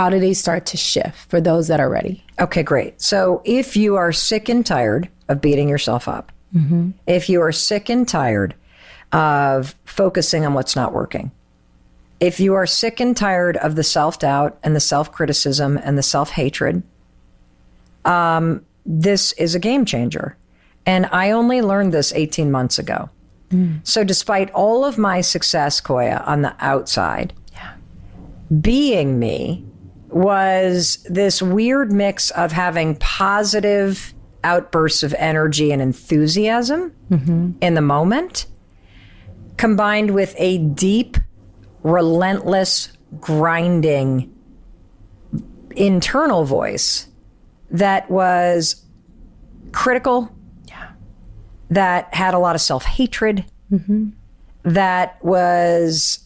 how do they start to shift for those that are ready? Okay, great. So if you are sick and tired of beating yourself up, if you are sick and tired of focusing on what's not working, if you are sick and tired of the self-doubt and the self-criticism and the self-hatred, this is a game changer. And I only learned this 18 months ago. So despite all of my success, Koya, on the outside, being me was this weird mix of having positive outbursts of energy and enthusiasm in the moment, combined with a deep, relentless, grinding internal voice that was critical, that had a lot of self-hatred, that was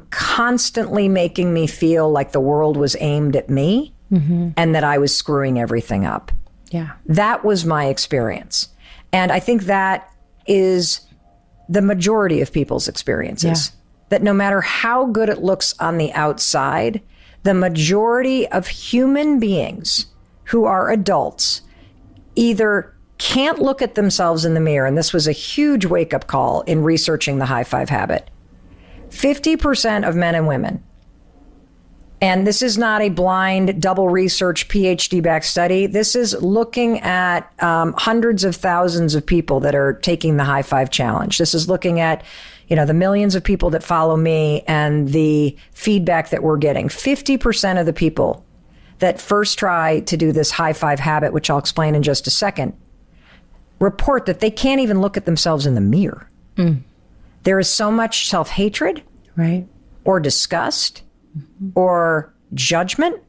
constantly making me feel like the world was aimed at me and that I was screwing everything up. That was my experience. And I think that is the majority of people's experiences. That no matter how good it looks on the outside, the majority of human beings who are adults either can't look at themselves in the mirror, and this was a huge wake-up call in researching the high five habit. 50% of men and women, and this is not a blind, double research, PhD-backed study. This is looking at hundreds of thousands of people that are taking the high five challenge. This is looking at the millions of people that follow me and the feedback that we're getting. 50% of the people that first try to do this high five habit, which I'll explain in just a second, report that they can't even look at themselves in the mirror. There is so much self-hatred, or disgust, or judgment.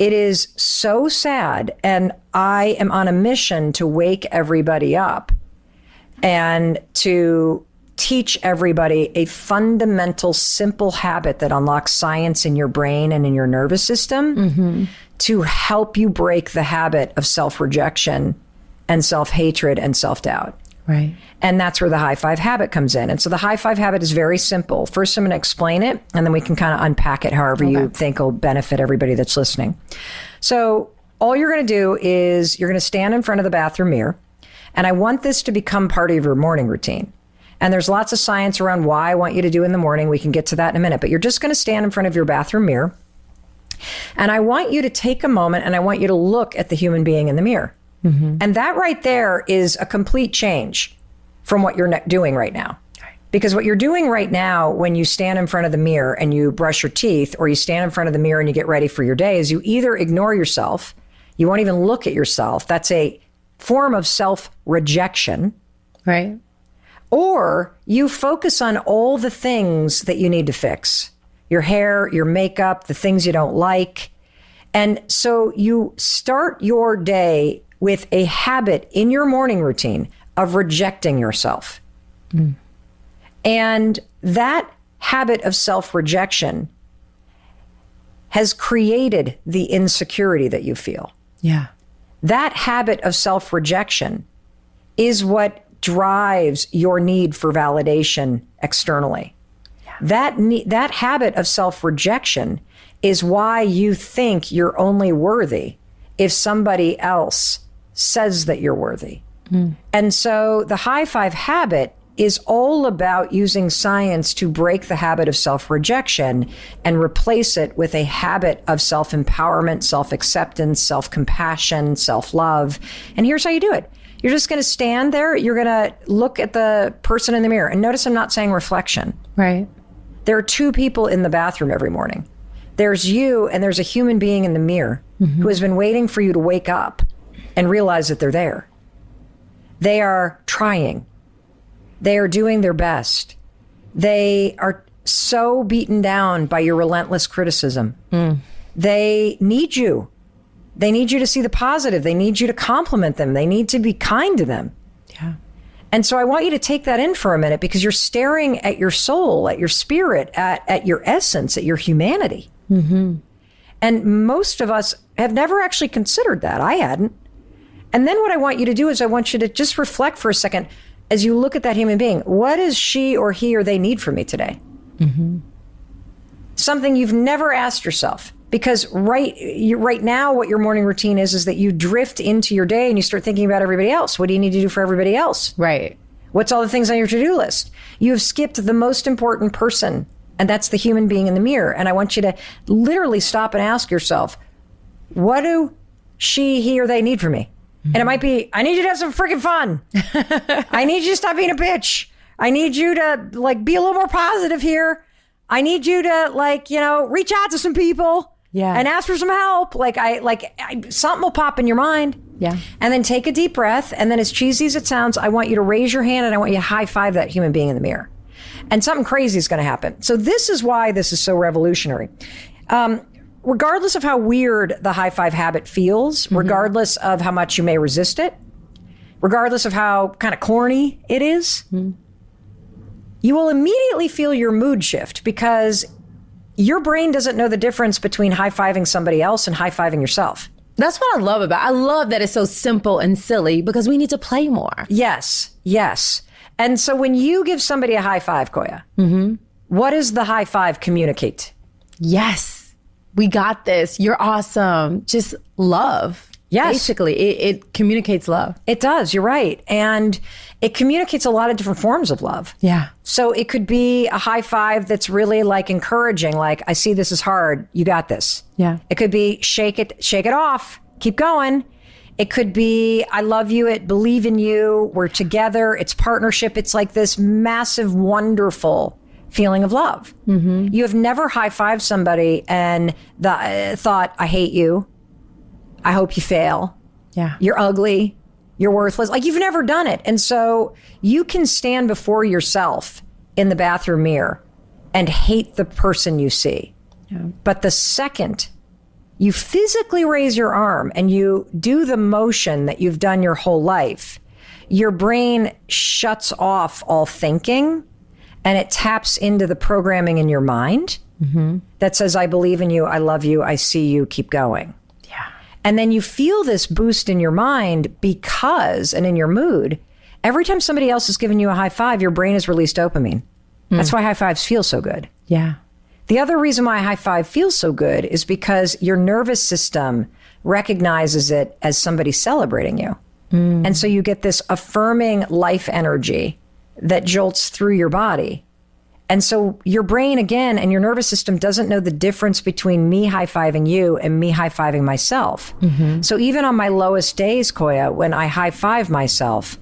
It is so sad. And I am on a mission to wake everybody up and to teach everybody a fundamental, simple habit that unlocks science in your brain and in your nervous system to help you break the habit of self-rejection and self-hatred and self-doubt. And that's where the high five habit comes in. And so the high five habit is very simple. First, I'm going to explain it, and then we can kind of unpack it however you think will benefit everybody that's listening. So all you're going to do is you're going to stand in front of the bathroom mirror, and I want this to become part of your morning routine. And there's lots of science around why I want you to do in the morning. We can get to that in a minute. But you're just going to stand in front of your bathroom mirror. And I want you to take a moment and I want you to look at the human being in the mirror. And that right there is a complete change from what you're doing right now. Because what you're doing right now when you stand in front of the mirror and you brush your teeth, or you stand in front of the mirror and you get ready for your day, is you either ignore yourself, you won't even look at yourself. That's a form of self-rejection. Or you focus on all the things that you need to fix. Your hair, your makeup, the things you don't like. And so you start your day with a habit in your morning routine of rejecting yourself. And that habit of self-rejection has created the insecurity that you feel. That habit of self-rejection is what drives your need for validation externally. That habit of self-rejection is why you think you're only worthy if somebody else says that you're worthy. And so the high five habit is all about using science to break the habit of self-rejection and replace it with a habit of self-empowerment, self-acceptance, self-compassion, self-love. And here's how you do it. You're just going to stand there. You're going to look at the person in the mirror. And notice I'm not saying reflection. There are two people in the bathroom every morning. There's you and there's a human being in the mirror who has been waiting for you to wake up and realize that they're there. They are trying. They are doing their best. They are so beaten down by your relentless criticism. They need you. They need you to see the positive. They need you to compliment them. They need to be kind to them. And so I want you to take that in for a minute, because you're staring at your soul, at your spirit, at your essence, at your humanity. And most of us have never actually considered that. I hadn't. And then what I want you to do is I want you to just reflect for a second as you look at that human being. What does she or he or they need from me today? Something you've never asked yourself. Because right now, what your morning routine is that you drift into your day and you start thinking about everybody else. What do you need to do for everybody else? Right. What's all the things on your to-do list? You have skipped the most important person, and that's the human being in the mirror. And I want you to literally stop and ask yourself, what do he, or they need from me? And it might be, I need you to have some freaking fun. I need you to stop being a bitch. I need you to be a little more positive here. I need you to reach out to some people. Yeah. And ask for some help. Something will pop in your mind. Yeah. And then take a deep breath. And then, as cheesy as it sounds, I want you to raise your hand and I want you to high five that human being in the mirror. And something crazy is going to happen. So this is why this is so revolutionary. Regardless of how weird the high five habit feels, regardless of how much you may resist it, regardless of how kind of corny it is, you will immediately feel your mood shift because your brain doesn't know the difference between high-fiving somebody else and high-fiving yourself. That's what I love about it. I love that it's so simple and silly because we need to play more. Yes. And so when you give somebody a high five, Koya, what does the high five communicate? Yes, we got this. You're awesome. Just love. Yes. Basically, it communicates love. It does. You're right. And it communicates a lot of different forms of love. Yeah. So it could be a high five that's really encouraging, I see this is hard. You got this. Yeah. It could be shake it off. Keep going. It could be I love you. It believe in you. We're together. It's partnership. It's this massive, wonderful feeling of love. You have never high fived somebody and thought, I hate you. I hope you fail. Yeah. You're ugly. You're worthless. You've never done it. And so you can stand before yourself in the bathroom mirror and hate the person you see. Yeah. But the second you physically raise your arm and you do the motion that you've done your whole life, your brain shuts off all thinking and it taps into the programming in your mind that says, I believe in you. I love you. I see you. Keep going. And then you feel this boost in your mind because, and in your mood, every time somebody else is giving you a high five, your brain has released dopamine. That's why high fives feel so good. Yeah. The other reason why a high five feels so good is because your nervous system recognizes it as somebody celebrating you. And so you get this affirming life energy that jolts through your body. And so your brain, again, and your nervous system doesn't know the difference between me high-fiving you and me high-fiving myself. So even on my lowest days, Koya, when I high-five myself,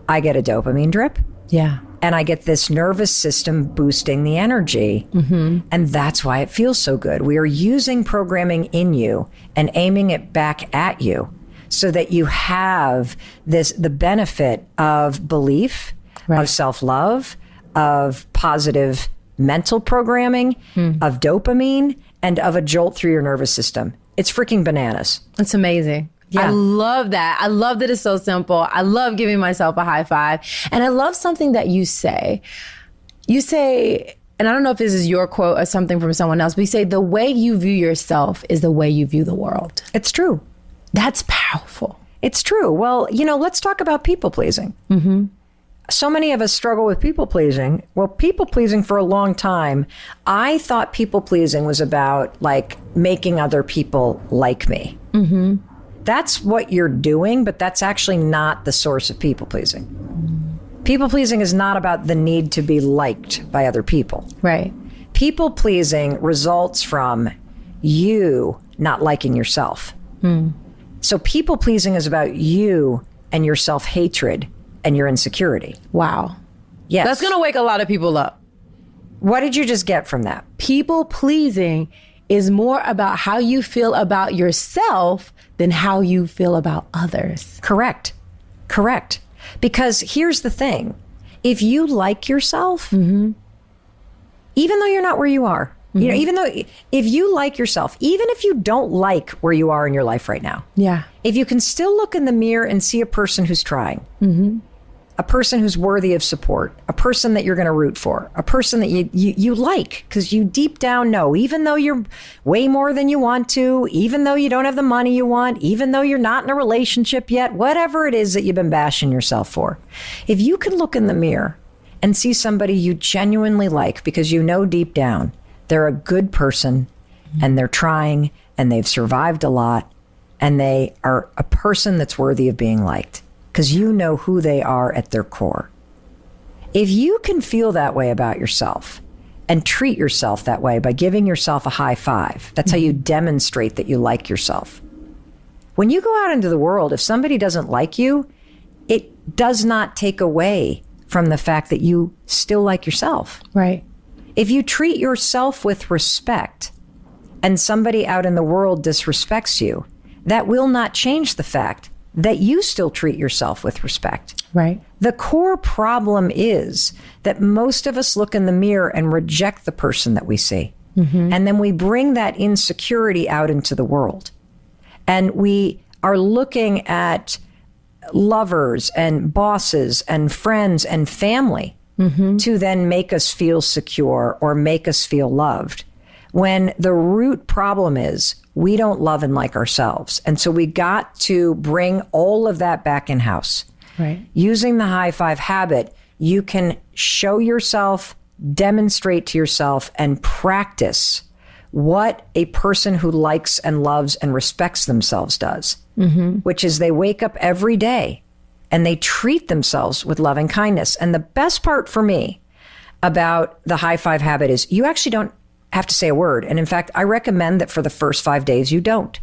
I get a dopamine drip. Yeah. And I get this nervous system boosting the energy. And that's why it feels so good. We are using programming in you and aiming it back at you so that you have the benefit of belief, of self-love, of positive mental programming, of dopamine, and of a jolt through your nervous system. It's freaking bananas. It's amazing. Yeah. I love that. I love that it's so simple. I love giving myself a high five. And I love something that you say. You say, and I don't know if this is your quote or something from someone else, but you say, the way you view yourself is the way you view the world. It's true. That's powerful. It's true. Well, let's talk about people pleasing. So many of us struggle with people pleasing. Well, people pleasing for a long time, I thought people pleasing was about making other people like me. That's what you're doing, but that's actually not the source of people pleasing. People pleasing is not about the need to be liked by other people. Right. People pleasing results from you not liking yourself. So people pleasing is about you and your self-hatred and your insecurity. Wow. Yes. That's going to wake a lot of people up. What did you just get from that? People pleasing is more about how you feel about yourself than how you feel about others. Correct. Because here's the thing. If you like yourself, even though you're not where you are, even though if you like yourself, even if you don't like where you are in your life right now, if you can still look in the mirror and see a person who's trying, a person who's worthy of support, a person that you're going to root for, a person that you like because you deep down know, even though you're way more than you want to, even though you don't have the money you want, even though you're not in a relationship yet, whatever it is that you've been bashing yourself for, if you can look in the mirror and see somebody you genuinely like because you know deep down they're a good person and they're trying and they've survived a lot and they are a person that's worthy of being liked because you know who they are at their core. If you can feel that way about yourself and treat yourself that way by giving yourself a high five, that's how you demonstrate that you like yourself. When you go out into the world, if somebody doesn't like you, it does not take away from the fact that you still like yourself. Right. If you treat yourself with respect and somebody out in the world disrespects you, that will not change the fact that you still treat yourself with respect. Right. The core problem is that most of us look in the mirror and reject the person that we see. And then we bring that insecurity out into the world. And we are looking at lovers and bosses and friends and family to then make us feel secure or make us feel loved. When the root problem is we don't love and like ourselves. And so we got to bring all of that back in house. Right. Using the high five habit, you can show yourself, demonstrate to yourself, and practice what a person who likes and loves and respects themselves does, which is they wake up every day and they treat themselves with loving kindness. And the best part for me about the high five habit is you actually don't have to say a word. And in fact, I recommend that for the first 5 days, you don't.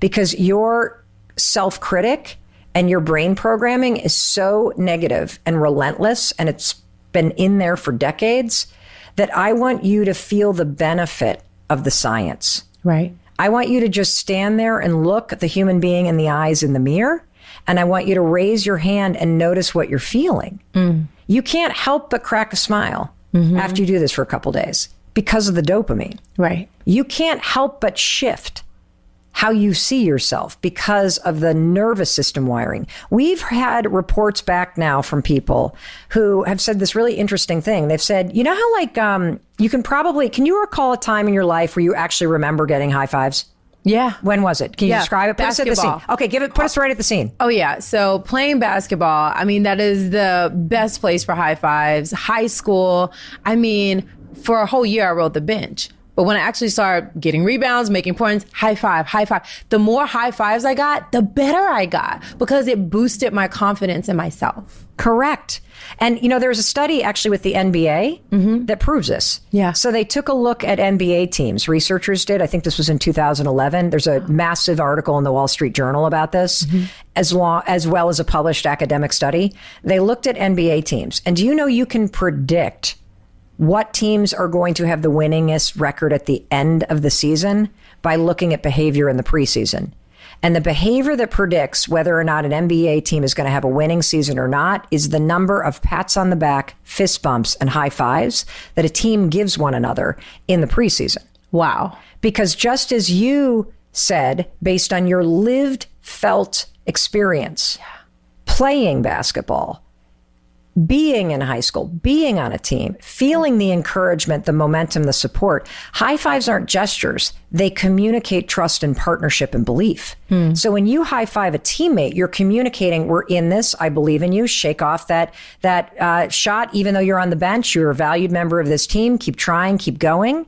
Because your self-critic and your brain programming is so negative and relentless, and it's been in there for decades, that I want you to feel the benefit of the science. Right. I want you to just stand there and look the human being in the eyes in the mirror. And I want you to raise your hand and notice what you're feeling. You can't help but crack a smile after you do this for a couple days because of the dopamine. Right. You can't help but shift how you see yourself because of the nervous system wiring. We've had reports back now from people who have said this really interesting thing. They've said, you know how can you recall a time in your life where you actually remember getting high fives? Yeah. When was it? Can you describe it? Put us at the Basketball. scene. Okay, put us right at the scene. Oh, yeah. So playing basketball, I mean, that is the best place for high fives. High school, I mean, for a whole year, I rode the bench. But when I actually started getting rebounds, making points, high five. The more high fives I got, the better I got because it boosted my confidence in myself. Correct. And, there's a study actually with the NBA that proves this. Yeah. So they took a look at NBA teams. Researchers did. I think this was in 2011. There's a massive article in the Wall Street Journal about this, as well as a published academic study. They looked at NBA teams. And do you know you can predict what teams are going to have the winningest record at the end of the season by looking at behavior in the preseason? And the behavior that predicts whether or not an NBA team is going to have a winning season or not is the number of pats on the back, fist bumps, and high fives that a team gives one another in the preseason. Wow. Because just as you said, based on your lived, felt experience, playing basketball, being in high school, being on a team, feeling the encouragement, the momentum, the support. High fives aren't gestures. They communicate trust and partnership and belief. So when you high five a teammate, you're communicating, we're in this, I believe in you, shake off that shot. Even though you're on the bench, you're a valued member of this team, keep trying, keep going.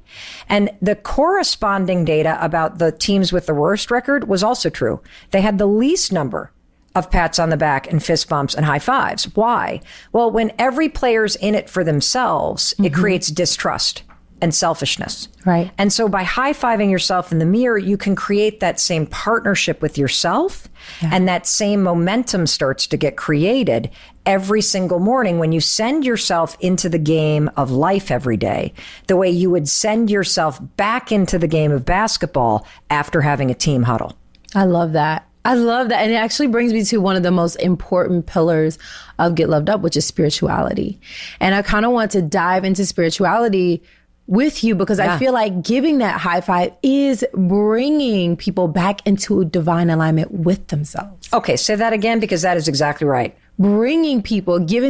And the corresponding data about the teams with the worst record was also true. They had the least number of pats on the back and fist bumps and high fives. Why? Well, when every player's in it for themselves, it creates distrust and selfishness. Right. And so by high-fiving yourself in the mirror, you can create that same partnership with yourself, and that same momentum starts to get created every single morning when you send yourself into the game of life every day, the way you would send yourself back into the game of basketball after having a team huddle. I love that. And it actually brings me to one of the most important pillars of Get Loved Up, which is spirituality. And I kind of want to dive into spirituality with you because I feel like giving that high five is bringing people back into divine alignment with themselves. Okay, say that again, because that is exactly right. Giving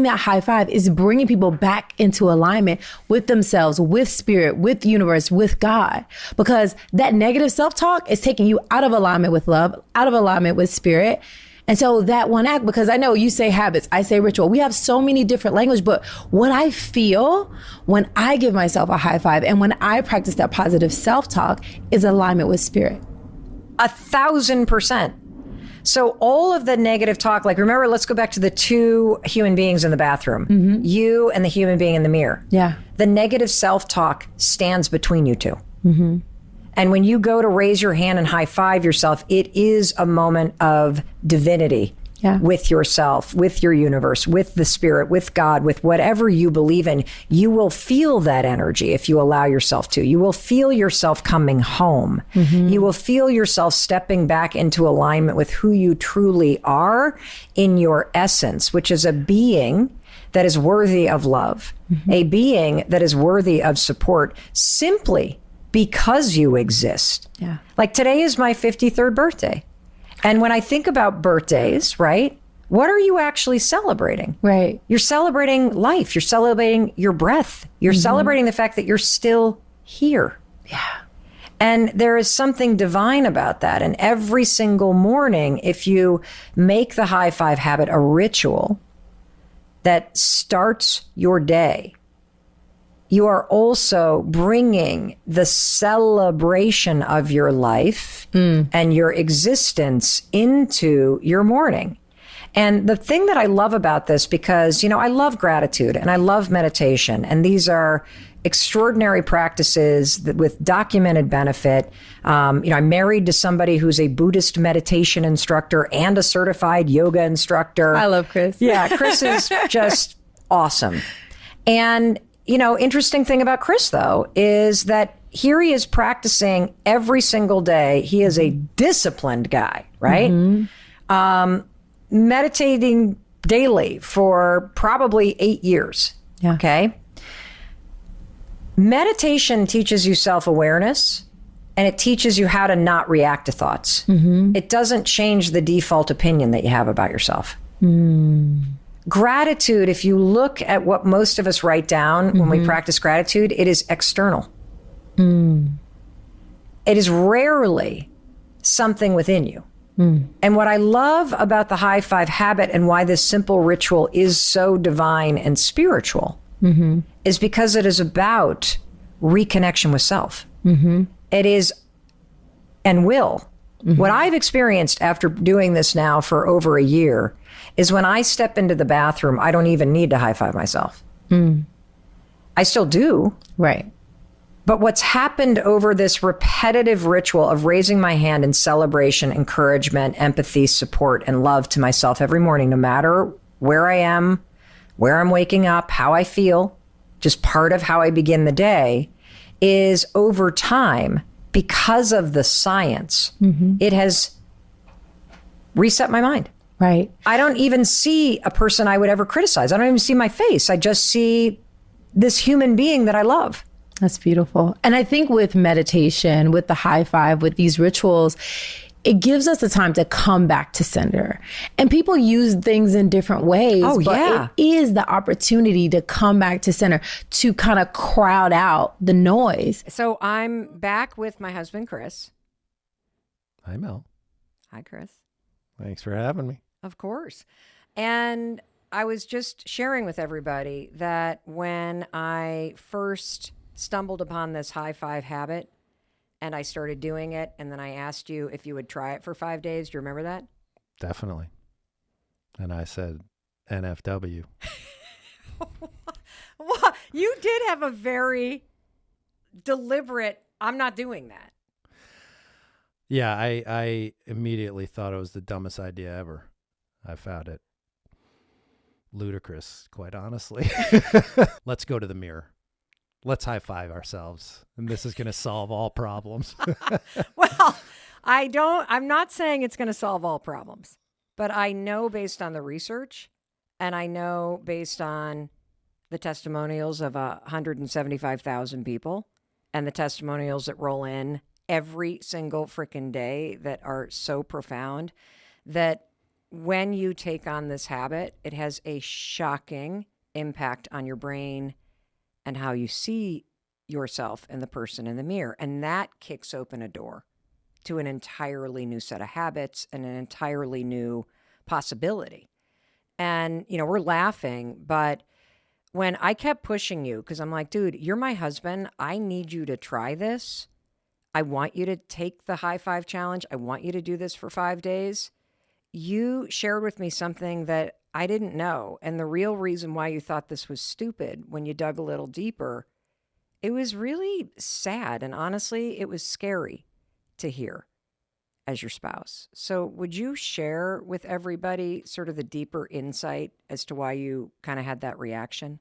that high five is bringing people back into alignment with themselves, with spirit, with the universe, with God. Because that negative self-talk is taking you out of alignment with love, out of alignment with spirit. And so that one act, because I know you say habits, I say ritual. We have so many different language, but what I feel when I give myself a high five and when I practice that positive self-talk is alignment with spirit. 1,000%. So all of the negative talk, like remember, let's go back to the two human beings in the bathroom, you and the human being in the mirror. Yeah. The negative self-talk stands between you two. And when you go to raise your hand and high five yourself, it is a moment of divinity with yourself, with your universe, with the spirit, with God, with whatever you believe in. You will feel that energy if you allow yourself to. You will feel yourself coming home. You will feel yourself stepping back into alignment with who you truly are in your essence, which is a being that is worthy of love, a being that is worthy of support simply because you exist. Yeah. Like today is my 53rd birthday. And when I think about birthdays, right, what are you actually celebrating? Right. You're celebrating life. You're celebrating your breath. You're celebrating the fact that you're still here. Yeah. And there is something divine about that. And every single morning, if you make the high five habit a ritual that starts your day, you are also bringing the celebration of your life and your existence into your morning. And the thing that I love about this, because, I love gratitude and I love meditation, and these are extraordinary practices that with documented benefit. I'm married to somebody who's a Buddhist meditation instructor and a certified yoga instructor. I love Chris. Yeah, Chris is just awesome. And interesting thing about Chris, though, is that here he is practicing every single day. He is a disciplined guy, right? Meditating daily for probably 8 years. Yeah. Okay. Meditation teaches you self-awareness, and it teaches you how to not react to thoughts. It doesn't change the default opinion that you have about yourself. Gratitude, if you look at what most of us write down when we practice gratitude, it is external. It is rarely something within you. And what I love about the high five habit and why this simple ritual is so divine and spiritual is because it is about reconnection with self. It is and will. What I've experienced after doing this now for over a year is when I step into the bathroom, I don't even need to high five myself. I still do. Right. But what's happened over this repetitive ritual of raising my hand in celebration, encouragement, empathy, support, and love to myself every morning, no matter where I am, where I'm waking up, how I feel, just part of how I begin the day, is over time, because of the science, it has reset my mind. Right. I don't even see a person I would ever criticize. I don't even see my face. I just see this human being that I love. That's beautiful. And I think with meditation, with the high five, with these rituals, it gives us the time to come back to center. And people use things in different ways. Oh, but yeah. it is the opportunity to come back to center, to kind of crowd out the noise. So I'm back with my husband, Chris. Hi, Mel. Hi, Chris. Thanks for having me. Of course. And I was just sharing with everybody that when I first stumbled upon this high five habit and I started doing it, and then I asked you if you would try it for 5 days. Do you remember that? Definitely. And I said NFW. Well, you did have a very deliberate, I'm not doing that. Yeah, I immediately thought it was the dumbest idea ever. I found it ludicrous, quite honestly. Let's go to the mirror. Let's high five ourselves, and this is going to solve all problems. Well, I'm not saying it's going to solve all problems, but I know based on the research, and I know based on the testimonials of 175,000 people and the testimonials that roll in every single freaking day that are so profound, that when you take on this habit, it has a shocking impact on your brain and how you see yourself and the person in the mirror. And that kicks open a door to an entirely new set of habits and an entirely new possibility. And, we're laughing, but when I kept pushing you, because I'm like, dude, you're my husband. I need you to try this. I want you to take the high five challenge. I want you to do this for 5 days. You shared with me something that I didn't know. And the real reason why you thought this was stupid, when you dug a little deeper, it was really sad. And honestly, it was scary to hear as your spouse. So would you share with everybody sort of the deeper insight as to why you kind of had that reaction?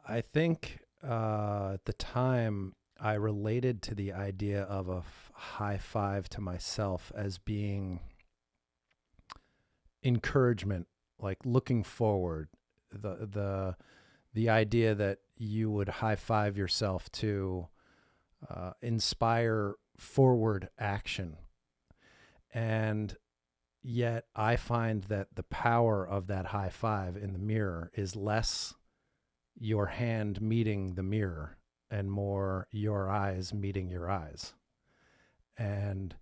I think at the time I related to the idea of a high five to myself as being encouragement, like looking forward, the idea that you would high five yourself to inspire forward action. And yet I find that the power of that high five in the mirror is less your hand meeting the mirror and more your eyes meeting your eyes. And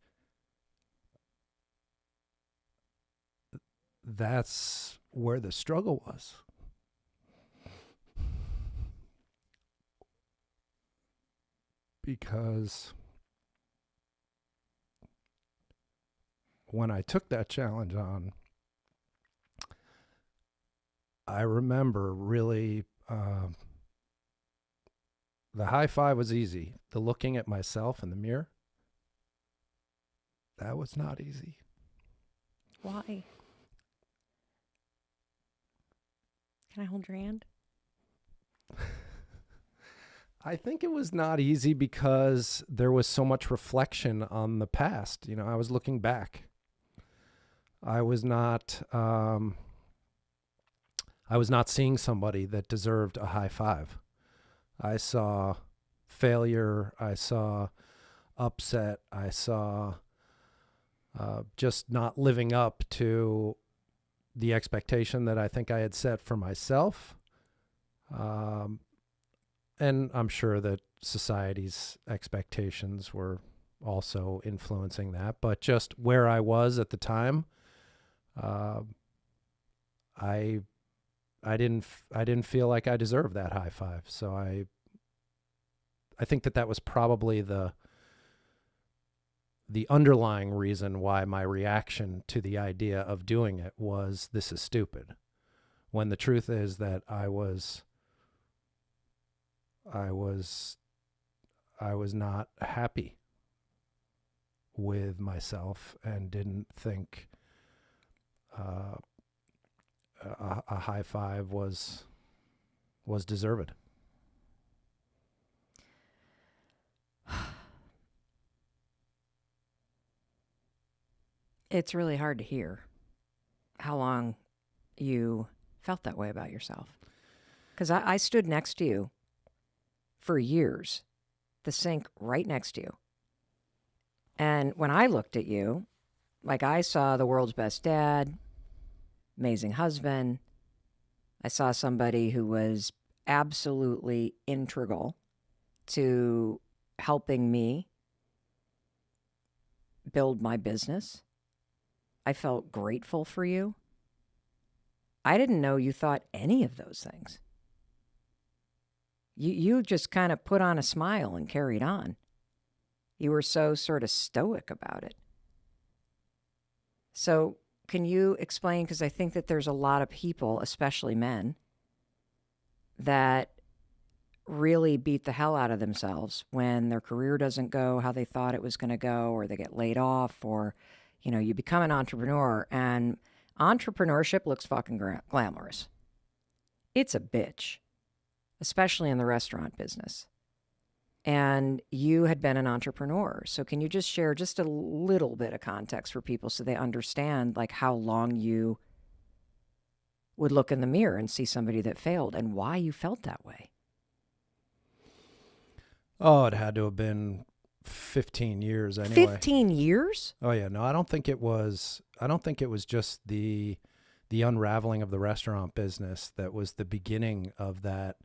that's where the struggle was. Because when I took that challenge on, I remember really the high five was easy. The looking at myself in the mirror, that was not easy. Why? Can I hold your hand? I think it was not easy because there was so much reflection on the past. I was looking back. I was not seeing somebody that deserved a high five. I saw failure. I saw upset. I saw just not living up to the expectation that I think I had set for myself. And I'm sure that society's expectations were also influencing that. But just where I was at the time, I didn't feel like I deserved that high five. So I think that was probably the underlying reason why my reaction to the idea of doing it was, this is stupid. When the truth is that I was not happy with myself and didn't think a high five was deserved. It's really hard to hear how long you felt that way about yourself. Because I stood next to you for years, the sink right next to you. And when I looked at you, like, I saw the world's best dad, amazing husband. I saw somebody who was absolutely integral to helping me build my business. I felt grateful for you. I didn't know you thought any of those things. You just kind of put on a smile and carried on. You were so sort of stoic about it. So can you explain, because I think that there's a lot of people, especially men, that really beat the hell out of themselves when their career doesn't go how they thought it was going to go, or they get laid off, or, you become an entrepreneur, and entrepreneurship looks fucking glamorous. It's a bitch, especially in the restaurant business. And you had been an entrepreneur. So can you just share just a little bit of context for people so they understand, like, how long you would look in the mirror and see somebody that failed and why you felt that way? Oh, it had to have been 15 years anyway. 15 years? Oh yeah, no, I don't think it was just the unraveling of the restaurant business that was the beginning of that.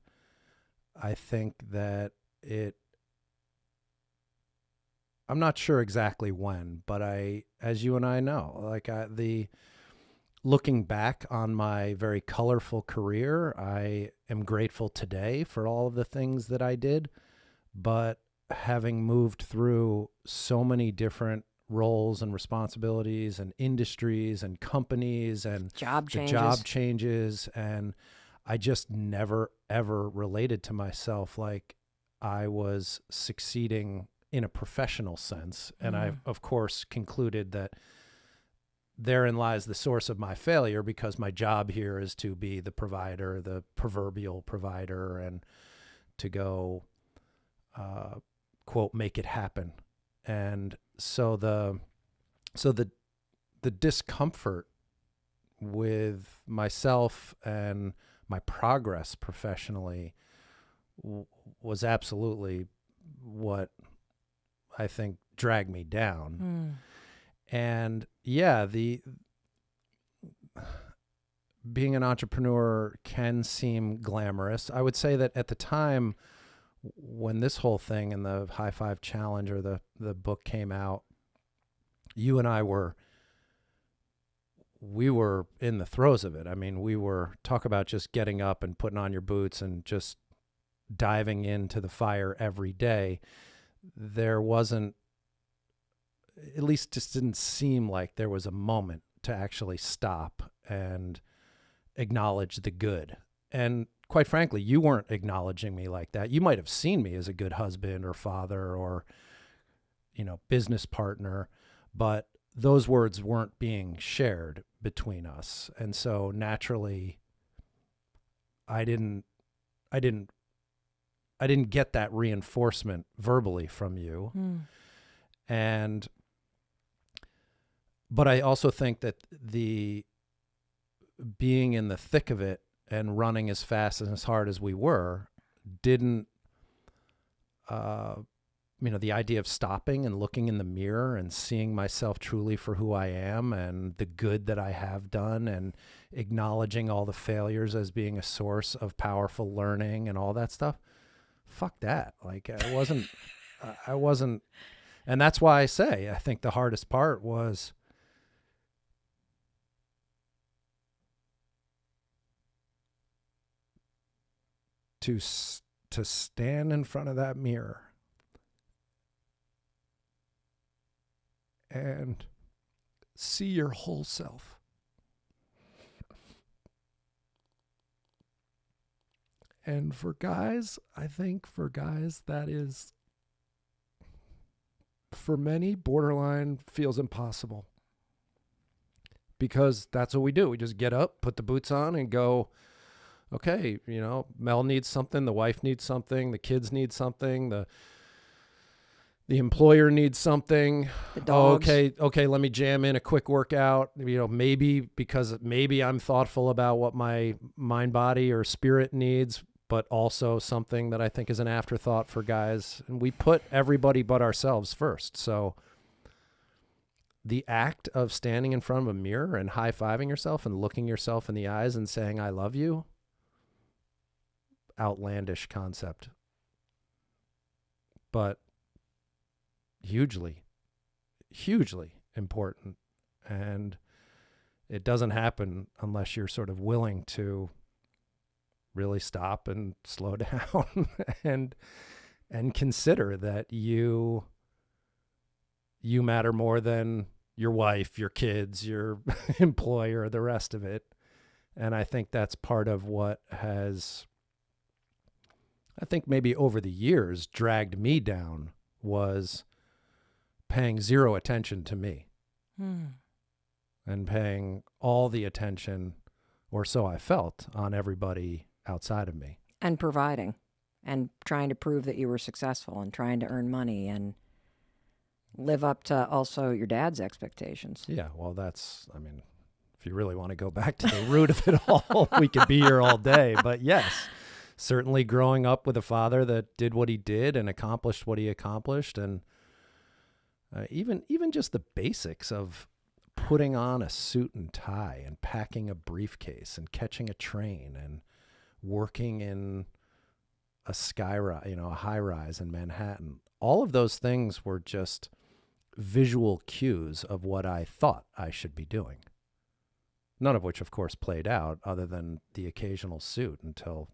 I think that I'm not sure exactly when, but as you and I know, like looking back on my very colorful career, I am grateful today for all of the things that I did, but having moved through so many different roles and responsibilities and industries and companies and job changes, and I just never ever related to myself like I was succeeding in a professional sense. And I, of course, concluded that therein lies the source of my failure, because my job here is to be the provider, the proverbial provider, and to go, quote, make it happen. And so the discomfort with myself and my progress professionally was absolutely what I think dragged me down. And yeah, being an entrepreneur can seem glamorous. I would say that at the time when this whole thing and the High Five Challenge or the book came out, you and I were in the throes of it. I mean, talk about just getting up and putting on your boots and just diving into the fire every day. There wasn't, at least just didn't seem like there was a moment to actually stop and acknowledge the good. And quite frankly, you weren't acknowledging me like that. You might have seen me as a good husband or father or, business partner, but those words weren't being shared between us. And so naturally, I didn't get that reinforcement verbally from you. But I also think that the being in the thick of it and running as fast and as hard as we were didn't, the idea of stopping and looking in the mirror and seeing myself truly for who I am and the good that I have done and acknowledging all the failures as being a source of powerful learning and all that stuff. Fuck that. Like I wasn't, and that's why I say, I think the hardest part was to stand in front of that mirror and see your whole self. And for guys, I think that is, for many, borderline feels impossible. Because that's what we do. We just get up, put the boots on, and go, okay, Mel needs something, the wife needs something, the kids need something, the employer needs something. The dogs. Okay, let me jam in a quick workout. Maybe because maybe I'm thoughtful about what my mind, body, or spirit needs, but also something that I think is an afterthought for guys. And we put everybody but ourselves first. So the act of standing in front of a mirror and high-fiving yourself and looking yourself in the eyes and saying, I love you, outlandish concept. But hugely, hugely important. And it doesn't happen unless you're sort of willing to really stop and slow down and consider that you matter more than your wife, your kids, your employer, the rest of it. And I think that's part of what has, I think maybe over the years, dragged me down, was paying zero attention to me and paying all the attention, or so I felt, on everybody outside of me. And providing and trying to prove that you were successful and trying to earn money and live up to also your dad's expectations. Yeah, well, that's, if you really want to go back to the root of it all, we could be here all day. But yes, certainly growing up with a father that did what he did and accomplished what he accomplished, and even just the basics of putting on a suit and tie and packing a briefcase and catching a train and working in a high rise in Manhattan. All of those things were just visual cues of what I thought I should be doing. None of which, of course, played out other than the occasional suit until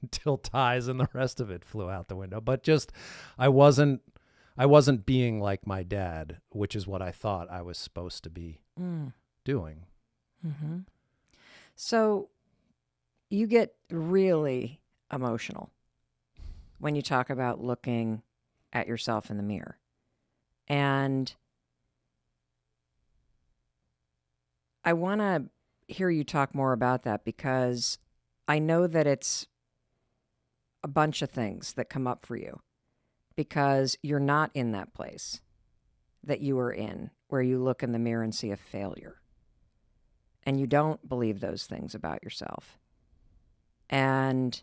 until ties and the rest of it flew out the window. But just I wasn't being like my dad, which is what I thought I was supposed to be doing. Mm-hmm. So you get really emotional when you talk about looking at yourself in the mirror. And I want to hear you talk more about that, because I know that it's a bunch of things that come up for you because you're not in that place that you were in where you look in the mirror and see a failure. And you don't believe those things about yourself. And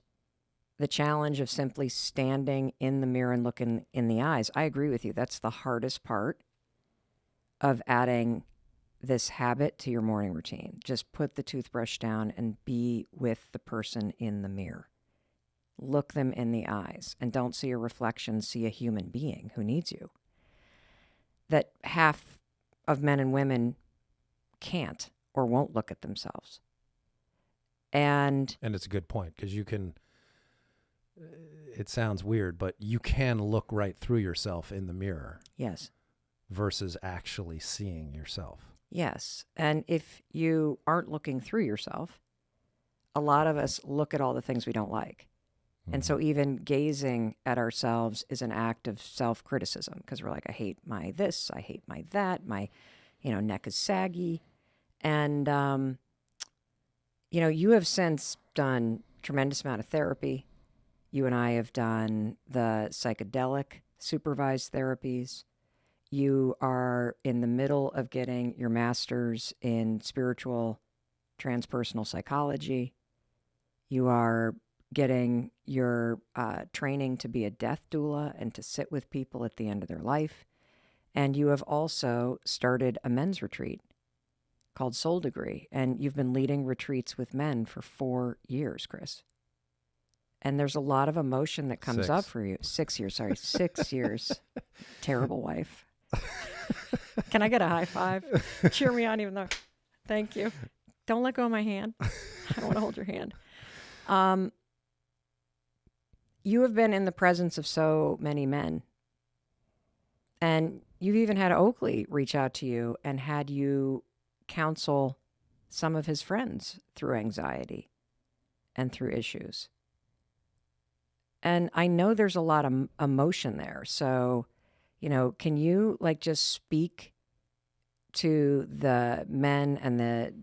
the challenge of simply standing in the mirror and looking in the eyes, I agree with you. That's the hardest part of adding this habit to your morning routine. Just put the toothbrush down and be with the person in the mirror. Look them in the eyes and don't see a reflection, see a human being who needs you. That half of men and women can't or won't look at themselves. And it's a good point, because you can, it sounds weird, but you can look right through yourself in the mirror. Yes. Versus actually seeing yourself. Yes. And if you aren't looking through yourself, a lot of us look at all the things we don't like. Mm-hmm. And so even gazing at ourselves is an act of self-criticism, because we're like, I hate my this, I hate my that, my, neck is saggy. And, you have since done tremendous amount of therapy. You and I have done the psychedelic supervised therapies. You are in the middle of getting your master's in spiritual transpersonal psychology. You are getting your training to be a death doula and to sit with people at the end of their life. And you have also started a men's retreat called Soul Degree. And you've been leading retreats with men for 4 years, Chris. And there's a lot of emotion that comes up for you. 6 years, sorry. 6 years. Terrible wife. Can I get a high five? Cheer me on even though. Thank you. Don't let go of my hand. I don't want to hold your hand. You have been in the presence of so many men. And you've even had Oakley reach out to you and had you counsel some of his friends through anxiety and through issues. And I know there's a lot of emotion there. So, can you just speak to the men and the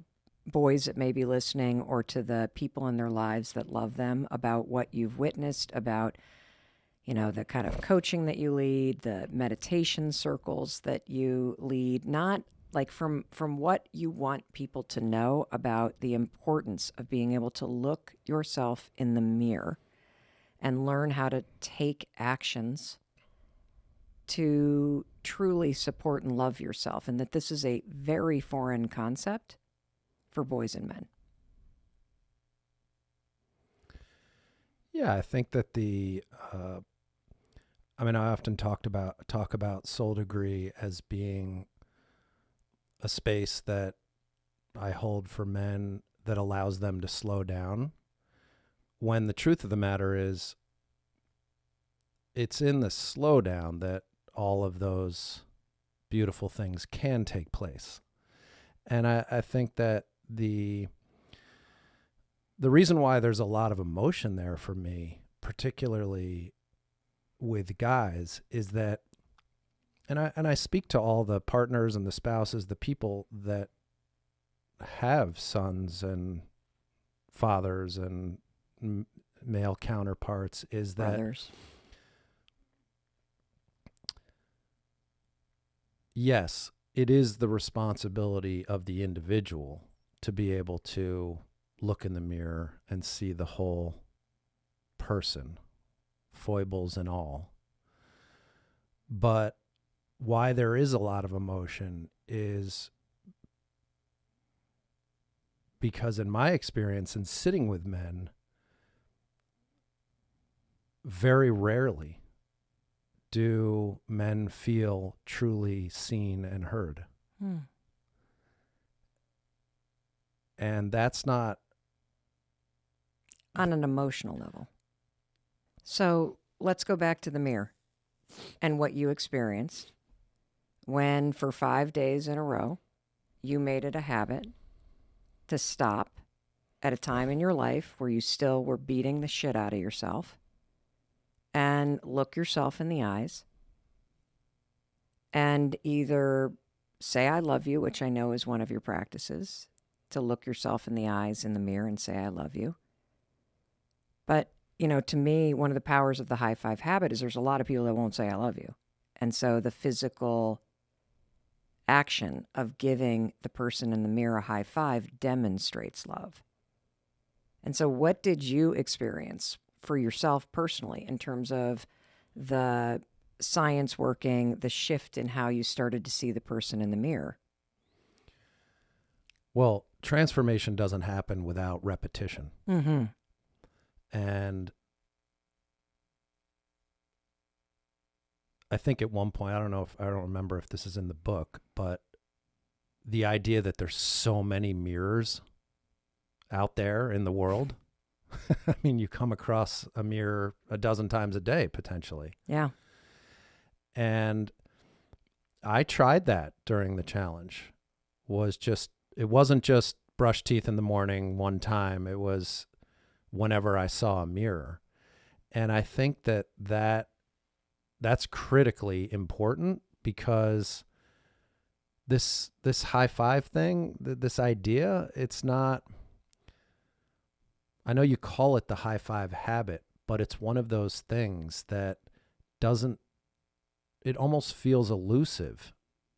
boys that may be listening, or to the people in their lives that love them, about what you've witnessed, about, the kind of coaching that you lead, the meditation circles that you lead, not from what you want people to know about the importance of being able to look yourself in the mirror and learn how to take actions to truly support and love yourself, and that this is a very foreign concept for boys and men. Yeah, I think that I often talk about Soul Degree as being a space that I hold for men that allows them to slow down, when the truth of the matter is it's in the slowdown that all of those beautiful things can take place. And I think that the reason why there's a lot of emotion there for me, particularly with guys, is that, and I speak to all the partners and the spouses, the people that have sons and fathers and male counterparts, is that brothers. Yes, it is the responsibility of the individual to be able to look in the mirror and see the whole person, foibles and all. But why there is a lot of emotion is because, in my experience in sitting with men, very rarely do men feel truly seen and heard? And that's not on an emotional level. So let's go back to the mirror and what you experienced when for 5 days in a row, you made it a habit to stop at a time in your life where you still were beating the shit out of yourself and look yourself in the eyes and either say, I love you, which I know is one of your practices, to look yourself in the eyes in the mirror and say, I love you. But, you know, to me, one of the powers of the high five habit is there's a lot of people that won't say, I love you. And so the physical action of giving the person in the mirror a high five demonstrates love. And so what did you experience for yourself personally in terms of the science working, the shift in how you started to see the person in the mirror? Well, transformation doesn't happen without repetition. Mm-hmm. And I think at one point, I don't remember if this is in the book, but the idea that there's so many mirrors out there in the world. I mean, you come across a mirror a dozen times a day, potentially. Yeah. And I tried that during the challenge. It wasn't just brush teeth in the morning one time. It was whenever I saw a mirror. And I think that's critically important, because this high five thing, this idea, it's not, I know you call it the high five habit, but it's one of those things that it almost feels elusive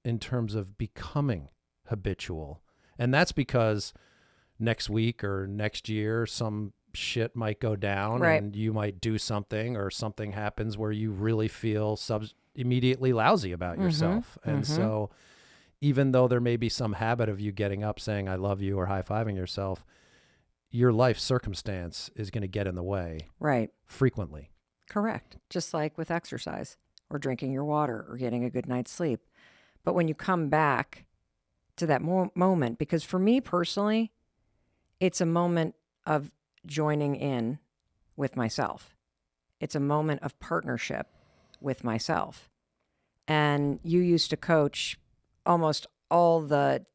in terms of becoming habitual. And that's because next week or next year, some shit might go down, right, and you might do something, or something happens where you really feel immediately lousy about yourself. And so even though there may be some habit of you getting up saying, I love you, or high-fiving yourself, your life circumstance is going to get in the way. Right. Frequently. Correct. Just like with exercise or drinking your water or getting a good night's sleep. But when you come back to that moment, because for me personally, it's a moment of joining in with myself. It's a moment of partnership with myself. And you used to coach almost all the,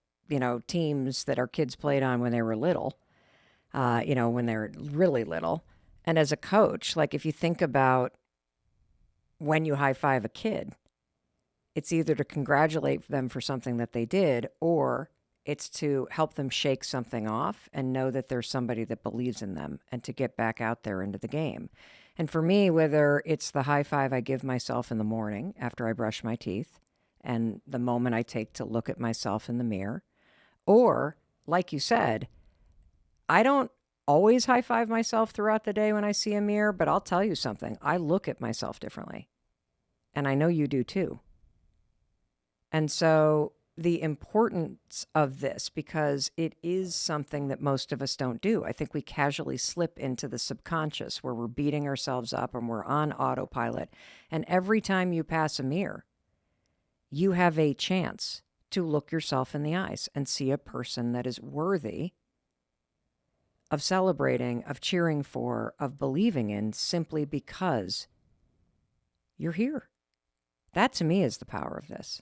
teams that our kids played on when they were little, when they're really little. And as a coach, like if you think about when you high five a kid, it's either to congratulate them for something that they did, or it's to help them shake something off and know that there's somebody that believes in them and to get back out there into the game. And for me, whether it's the high five I give myself in the morning after I brush my teeth and the moment I take to look at myself in the mirror, or like you said, I don't always high five myself throughout the day when I see a mirror, but I'll tell you something. I look at myself differently. And I know you do too. And so the importance of this, because it is something that most of us don't do. I think we casually slip into the subconscious where we're beating ourselves up and we're on autopilot. And every time you pass a mirror, you have a chance to look yourself in the eyes and see a person that is worthy of celebrating, of cheering for, of believing in, simply because you're here. That to me is the power of this.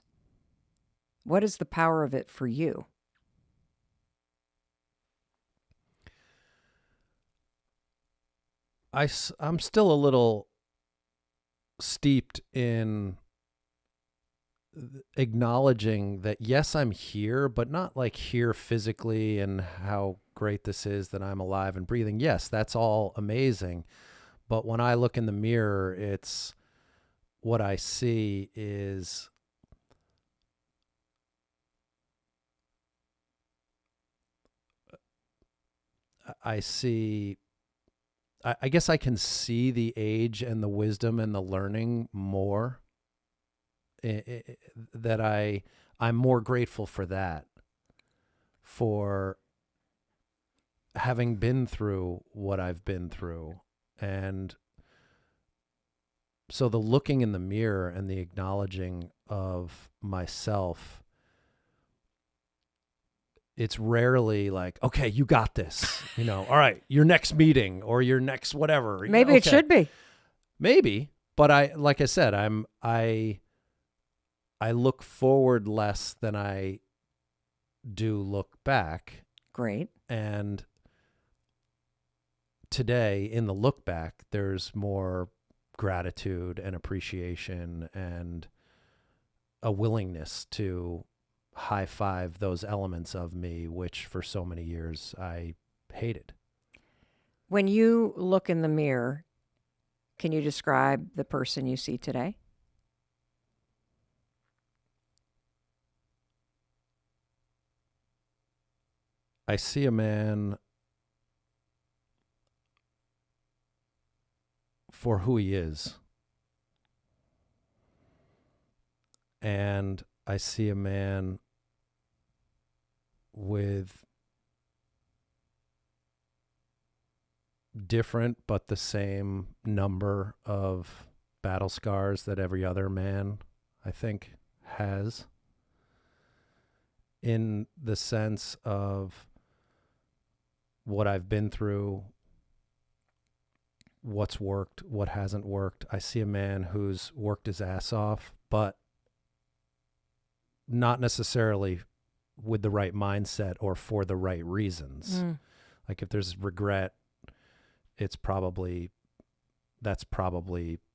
What is the power of it for you? I'm still a little steeped in acknowledging that, yes, I'm here, but not like here physically and how great this is that I'm alive and breathing. Yes, that's all amazing. But when I look in the mirror, it's what I see is I guess I can see the age and the wisdom and the learning more, that I'm more grateful for that, for having been through what I've been through, and so the looking in the mirror and the acknowledging of myself, it's rarely like, okay, you got this, all right, your next meeting or your next whatever. Maybe it should be. Maybe, but like I said, I look forward less than I do look back. Great. And today in the look back, there's more gratitude and appreciation and a willingness to high five those elements of me, which for so many years I hated. When you look in the mirror, can you describe the person you see today? I see a man for who he is. And I see a man with different but the same number of battle scars that every other man, I think, has, in the sense of what I've been through, what's worked, what hasn't worked. I see a man who's worked his ass off, but not necessarily with the right mindset or for the right reasons. Like if there's regret, that's probably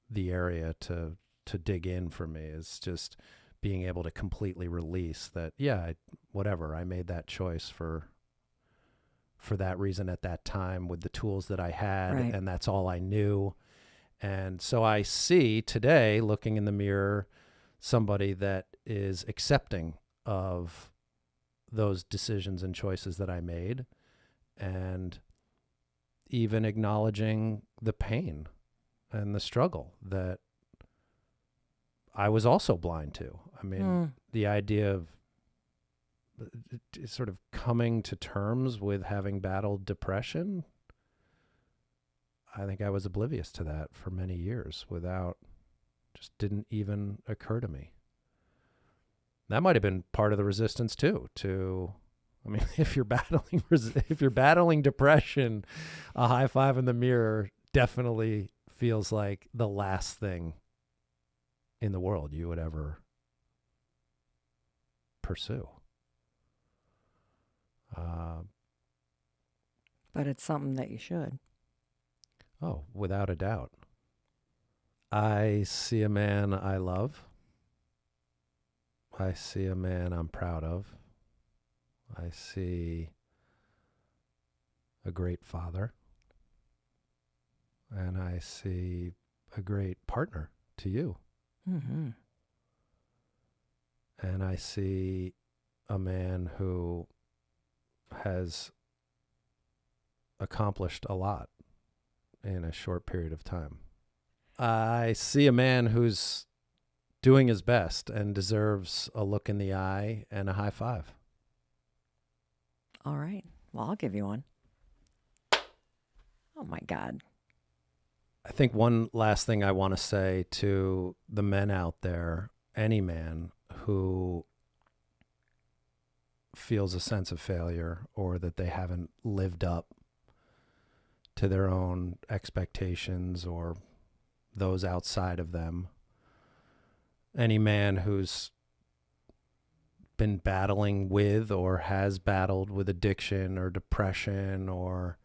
the area to dig in for me, is just being able to completely release that. Yeah, whatever, I made that choice for that reason at that time with the tools that I had, right, and that's all I knew. And so I see today, looking in the mirror, somebody that is accepting of those decisions and choices that I made, and even acknowledging the pain and the struggle that I was also blind to. I mean, the idea of sort of coming to terms with having battled depression, I think I was oblivious to that for many years just didn't even occur to me. That might have been part of the resistance too, if you're battling depression, a high five in the mirror definitely feels like the last thing in the world you would ever pursue. But it's something that you should. Oh, without a doubt. I see a man I love. I see a man I'm proud of. I see a great father. And I see a great partner to you. Mm-hmm. And I see a man who has accomplished a lot in a short period of time. I see a man who's doing his best and deserves a look in the eye and a high five. All right. Well, I'll give you one. Oh, my God. I think one last thing I want to say to the men out there, any man who feels a sense of failure or that they haven't lived up to their own expectations or those outside of them, any man who's been battling with or has battled with addiction or depression or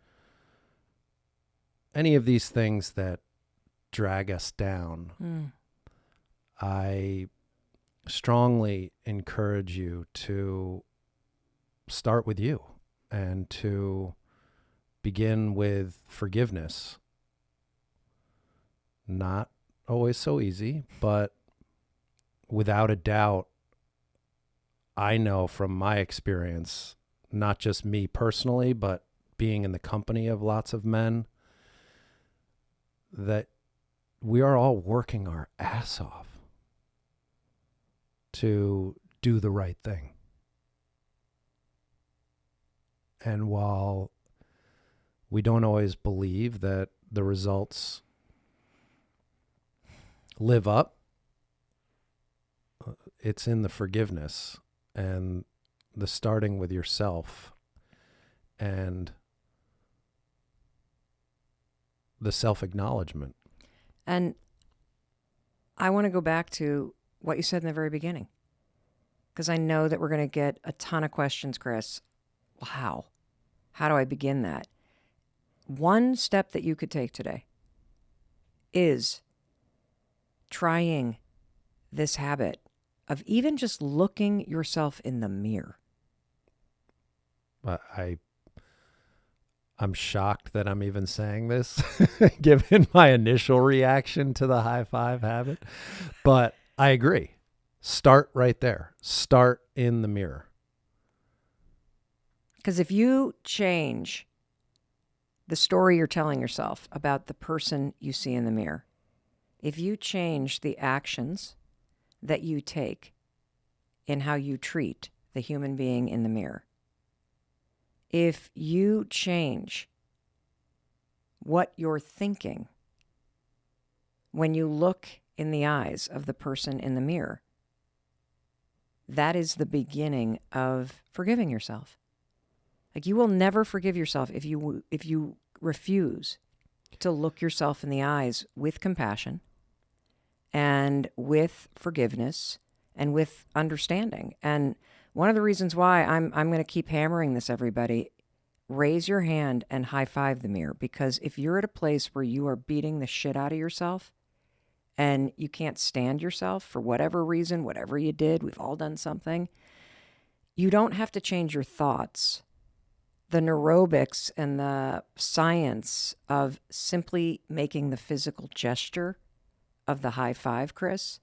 any of these things that drag us down, I strongly encourage you to start with you and to begin with forgiveness. Not always so easy, but without a doubt, I know from my experience, not just me personally, but being in the company of lots of men, that we are all working our ass off to do the right thing. And while we don't always believe that the results live up, it's in the forgiveness and the starting with yourself and the self-acknowledgement. And I want to go back to what you said in the very beginning, because I know that we're going to get a ton of questions, Chris. Wow. How do I begin that? One step that you could take today is trying this habit of even just looking yourself in the mirror. I'm shocked that I'm even saying this, given my initial reaction to the high five habit. But I agree. Start right there. Start in the mirror. Because if you change the story you're telling yourself about the person you see in the mirror, if you change the actions that you take in how you treat the human being in the mirror, if you change what you're thinking when you look in the eyes of the person in the mirror, that is the beginning of forgiving yourself. Like, you will never forgive yourself if you refuse to look yourself in the eyes with compassion and with forgiveness and with understanding. And one of the reasons why I'm going to keep hammering this, everybody, raise your hand and high five the mirror. Because if you're at a place where you are beating the shit out of yourself and you can't stand yourself for whatever reason, whatever you did, we've all done something, you don't have to change your thoughts. The neurobics and the science of simply making the physical gesture of the high five, Chris,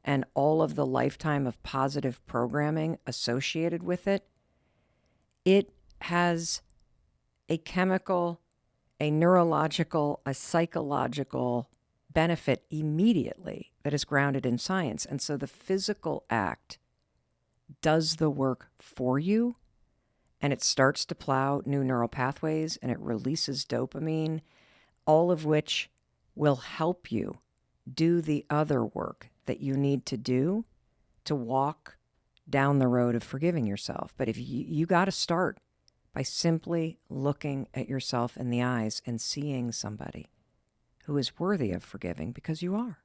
and all of the lifetime of positive programming associated with it, it has a chemical, a neurological, a psychological benefit immediately that is grounded in science. And so the physical act does the work for you, and it starts to plow new neural pathways, and it releases dopamine, all of which will help you do the other work that you need to do to walk down the road of forgiving yourself. But if you got to start by simply looking at yourself in the eyes and seeing somebody who is worthy of forgiving, because you are.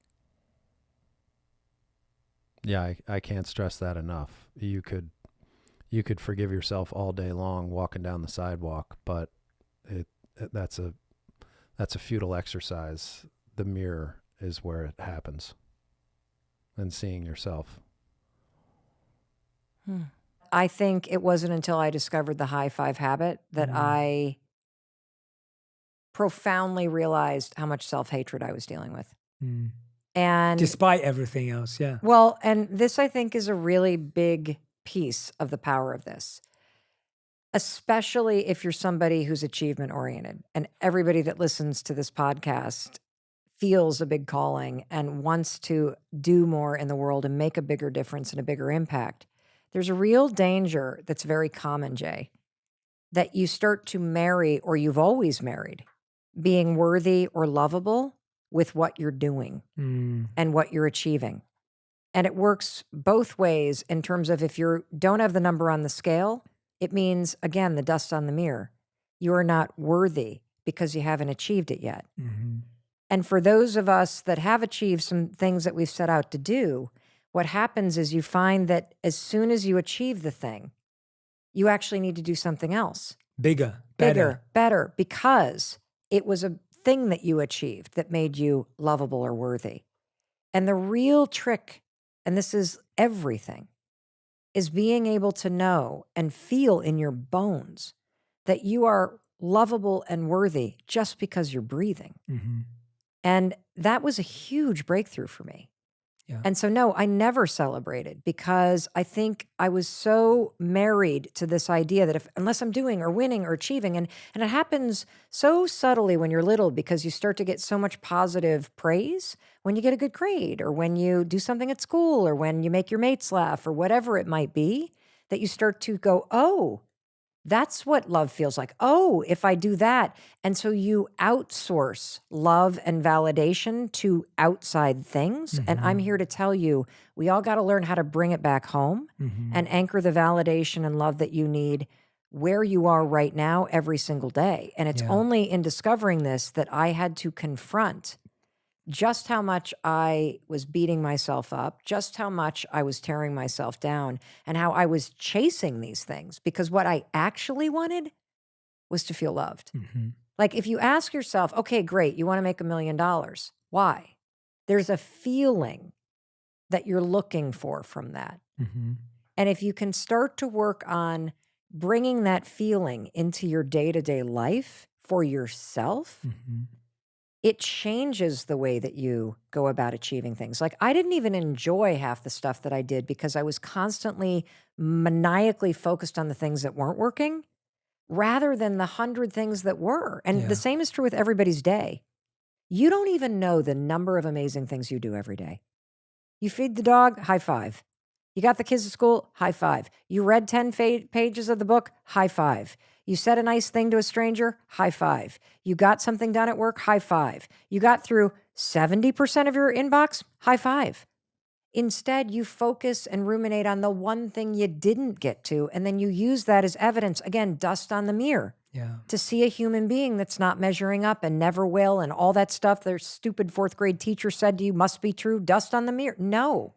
Yeah, I can't stress that enough. You could forgive yourself all day long walking down the sidewalk, but that's a futile exercise. The mirror is where it happens, and seeing yourself. I think it wasn't until I discovered the high five habit that I profoundly realized how much self-hatred I was dealing with. And despite everything else, yeah. Well, and this, I think, is a really big piece of the power of this, especially if you're somebody who's achievement oriented. And everybody that listens to this podcast feels a big calling and wants to do more in the world and make a bigger difference and a bigger impact. There's a real danger that's very common, Jay, that you start to marry, or you've always married, being worthy or lovable with what you're doing and what you're achieving. And it works both ways in terms of, if you don't have the number on the scale, it means, again, the dust on the mirror. You are not worthy because you haven't achieved it yet. And for those of us that have achieved some things that we've set out to do, what happens is you find that as soon as you achieve the thing, you actually need to do something else. Bigger, better, because it was a thing that you achieved that made you lovable or worthy. And the real trick, and this is everything, is being able to know and feel in your bones that you are lovable and worthy just because you're breathing. And that was a huge breakthrough for me. Yeah. And so, no, I never celebrated, because I think I was so married to this idea that unless I'm doing or winning or achieving, and it happens so subtly when you're little, because you start to get so much positive praise when you get a good grade, or when you do something at school, or when you make your mates laugh, or whatever it might be, that you start to go, oh, That's what love feels like. Oh, if I do that. And so you outsource love and validation to outside things. And I'm here to tell you, we all got to learn how to bring it back home and anchor the validation and love that you need where you are right now every single day. And it's only in discovering this that I had to confront just how much I was beating myself up, just how much I was tearing myself down, and how I was chasing these things, because what I actually wanted was to feel loved. Like if you ask yourself, okay, great, you want to make $1 million. Why? There's a feeling that you're looking for from that. And if you can start to work on bringing that feeling into your day-to-day life for yourself, it changes the way that you go about achieving things. Like I didn't even enjoy half the stuff that I did because I was constantly maniacally focused on the things that weren't working rather than the 100 things that were. And the same is true with everybody's day. You don't even know the number of amazing things you do every day. You feed the dog, high five. You got the kids at school, high five. You read 10 pages of the book, high five. You said a nice thing to a stranger, high five. You got something done at work, high five. You got through 70% of your inbox, high five. Instead, you focus and ruminate on the one thing you didn't get to, and then you use that as evidence, again, dust on the mirror, to see a human being that's not measuring up and never will, and all that stuff their stupid fourth grade teacher said to you must be true, dust on the mirror. No,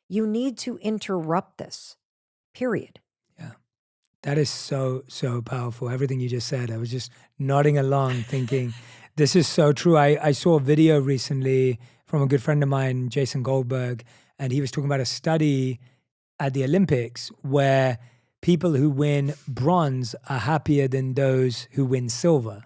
you need to interrupt this, period. That is so, so powerful. Everything you just said, I was just nodding along thinking, this is so true. I saw a video recently from a good friend of mine, Jason Goldberg, and he was talking about a study at the Olympics where people who win bronze are happier than those who win silver.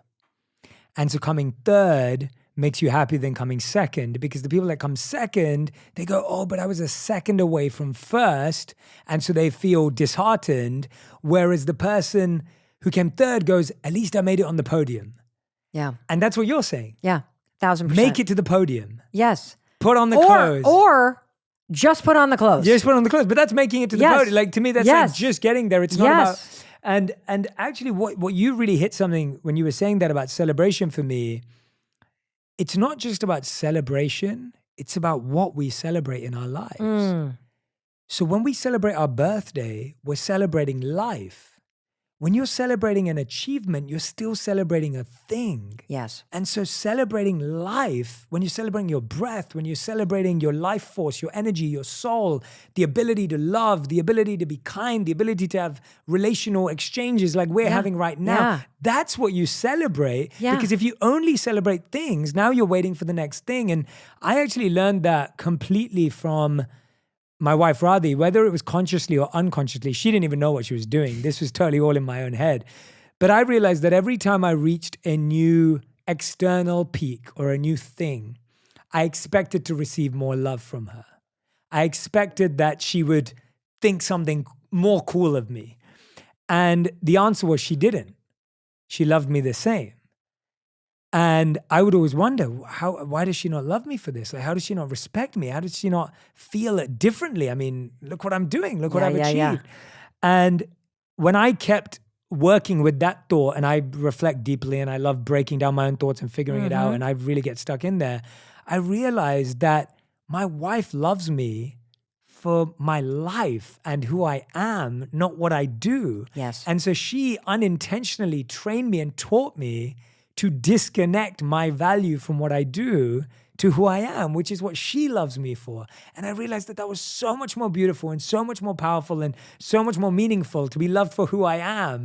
And so coming third makes you happier than coming second, because the people that come second, they go, oh, but I was a second away from first. And so they feel disheartened. Whereas the person who came third goes, at least I made it on the podium. Yeah. And that's what you're saying. Yeah. 1,000%. Make it to the podium. Yes. Put on the clothes. Or just put on the clothes. Just put on the clothes. But that's making it to the podium. Like to me, that's like just getting there. It's not about, and actually what you really hit something when you were saying that about celebration for me. It's not just about celebration, it's about what we celebrate in our lives. So when we celebrate our birthday, we're celebrating life. When you're celebrating an achievement, you're still celebrating a thing. Yes. And so celebrating life, when you're celebrating your breath, when you're celebrating your life force, your energy, your soul, the ability to love, the ability to be kind, the ability to have relational exchanges like we're having right now, that's what you celebrate. Because if you only celebrate things, now you're waiting for the next thing. And I actually learned that completely from my wife, Radhi, whether it was consciously or unconsciously. She didn't even know what she was doing. This was totally all in my own head. But I realized that every time I reached a new external peak or a new thing, I expected to receive more love from her. I expected that she would think something more cool of me. And the answer was she didn't. She loved me the same. And I would always wonder, why does she not love me for this? Like, how does she not respect me? How does she not feel it differently? I mean, look what I'm doing. Look what I've achieved. And when I kept working with that thought, and I reflect deeply, and I love breaking down my own thoughts and figuring it out, and I really get stuck in there, I realized that my wife loves me for my life and who I am, not what I do. Yes. And so she unintentionally trained me and taught me to disconnect my value from what I do to who I am, which is what she loves me for. And I realized that was so much more beautiful and so much more powerful and so much more meaningful to be loved for who I am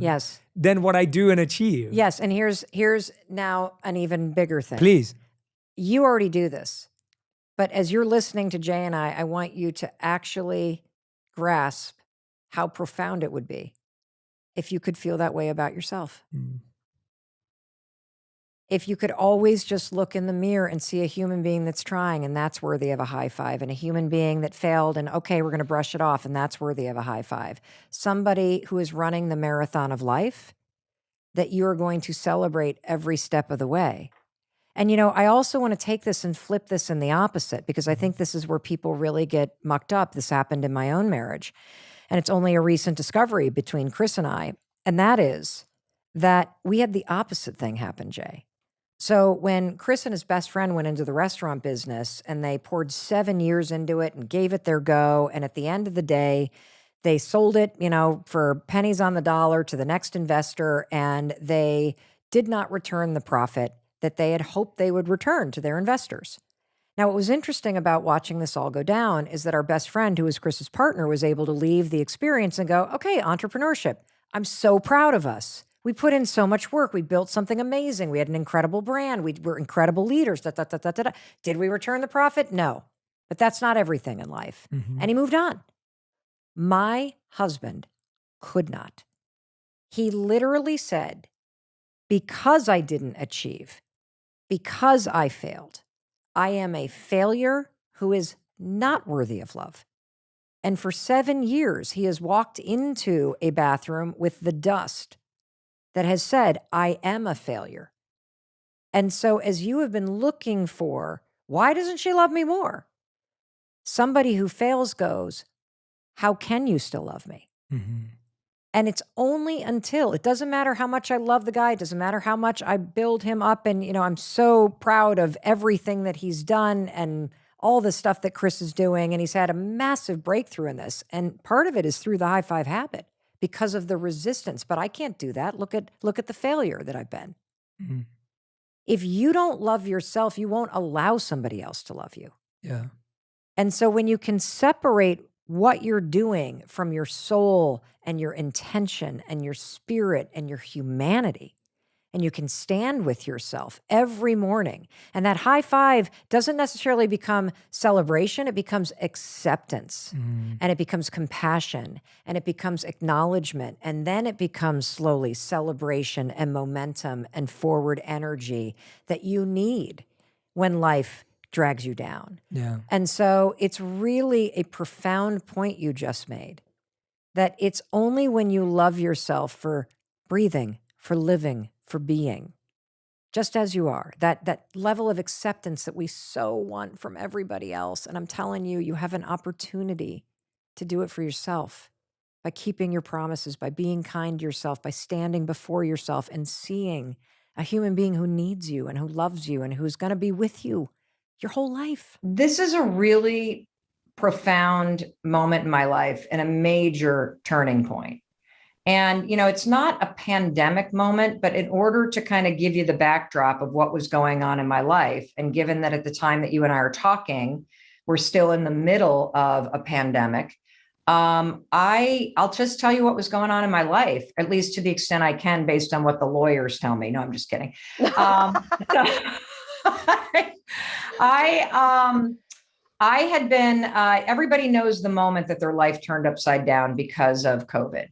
than what I do and achieve. Yes, and here's now an even bigger thing. Please. You already do this, but as you're listening to Jay and I want you to actually grasp how profound it would be if you could feel that way about yourself. If you could always just look in the mirror and see a human being that's trying and that's worthy of a high five, and a human being that failed and okay, we're going to brush it off and that's worthy of a high five. Somebody who is running the marathon of life that you're going to celebrate every step of the way. And, you know, I also want to take this and flip this in the opposite, because I think this is where people really get mucked up. This happened in my own marriage. And it's only a recent discovery between Chris and I. And that is that we had the opposite thing happen, Jay. So when Chris and his best friend went into the restaurant business and they poured 7 years into it and gave it their go, and at the end of the day, they sold it, for pennies on the dollar to the next investor, and they did not return the profit that they had hoped they would return to their investors. Now, what was interesting about watching this all go down is that our best friend, who was Chris's partner, was able to leave the experience and go, okay, entrepreneurship. I'm so proud of us. We put in so much work. We built something amazing. We had an incredible brand. We were incredible leaders. Da, da, da, da, da, da. Did we return the profit? No. But that's not everything in life. And he moved on. My husband could not. He literally said, because I didn't achieve, because I failed, I am a failure who is not worthy of love. And for 7 years, he has walked into a bathroom with the dust that has said, I am a failure. And so as you have been looking for, why doesn't she love me more? Somebody who fails goes, how can you still love me? And it's only until, it doesn't matter how much I love the guy, it doesn't matter how much I build him up, and I'm so proud of everything that he's done and all the stuff that Chris is doing, and he's had a massive breakthrough in this. And part of it is through the high five habit because of the resistance. But I can't do that. Look at the failure that I've been. If you don't love yourself, you won't allow somebody else to love you. Yeah. And so when you can separate what you're doing from your soul and your intention and your spirit and your humanity, and you can stand with yourself every morning, and that high five doesn't necessarily become celebration, it becomes acceptance, and it becomes compassion, and it becomes acknowledgement, and then it becomes slowly celebration and momentum and forward energy that you need when life drags you down. Yeah. And so it's really a profound point you just made, that it's only when you love yourself for breathing, for living, for being, just as you are, that level of acceptance that we so want from everybody else. And I'm telling you, you have an opportunity to do it for yourself by keeping your promises, by being kind to yourself, by standing before yourself and seeing a human being who needs you and who loves you and who's going to be with you your whole life. This is a really profound moment in my life and a major turning point. And, it's not a pandemic moment, but in order to kind of give you the backdrop of what was going on in my life, and given that at the time that you and I are talking, we're still in the middle of a pandemic, I'll just tell you what was going on in my life, at least to the extent I can, based on what the lawyers tell me. No, I'm just kidding. I had been, everybody knows the moment that their life turned upside down because of COVID.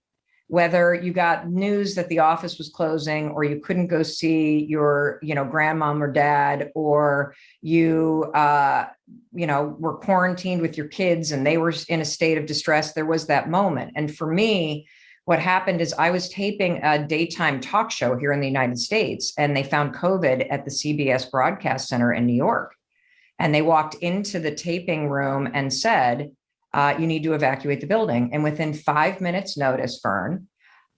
Whether you got news that the office was closing, or you couldn't go see your, grandmom or dad, or you, were quarantined with your kids and they were in a state of distress, there was that moment. And for me, what happened is I was taping a daytime talk show here in the United States, and they found COVID at the CBS Broadcast Center in New York. And they walked into the taping room and said, you need to evacuate the building. And within 5 minutes notice, Fern,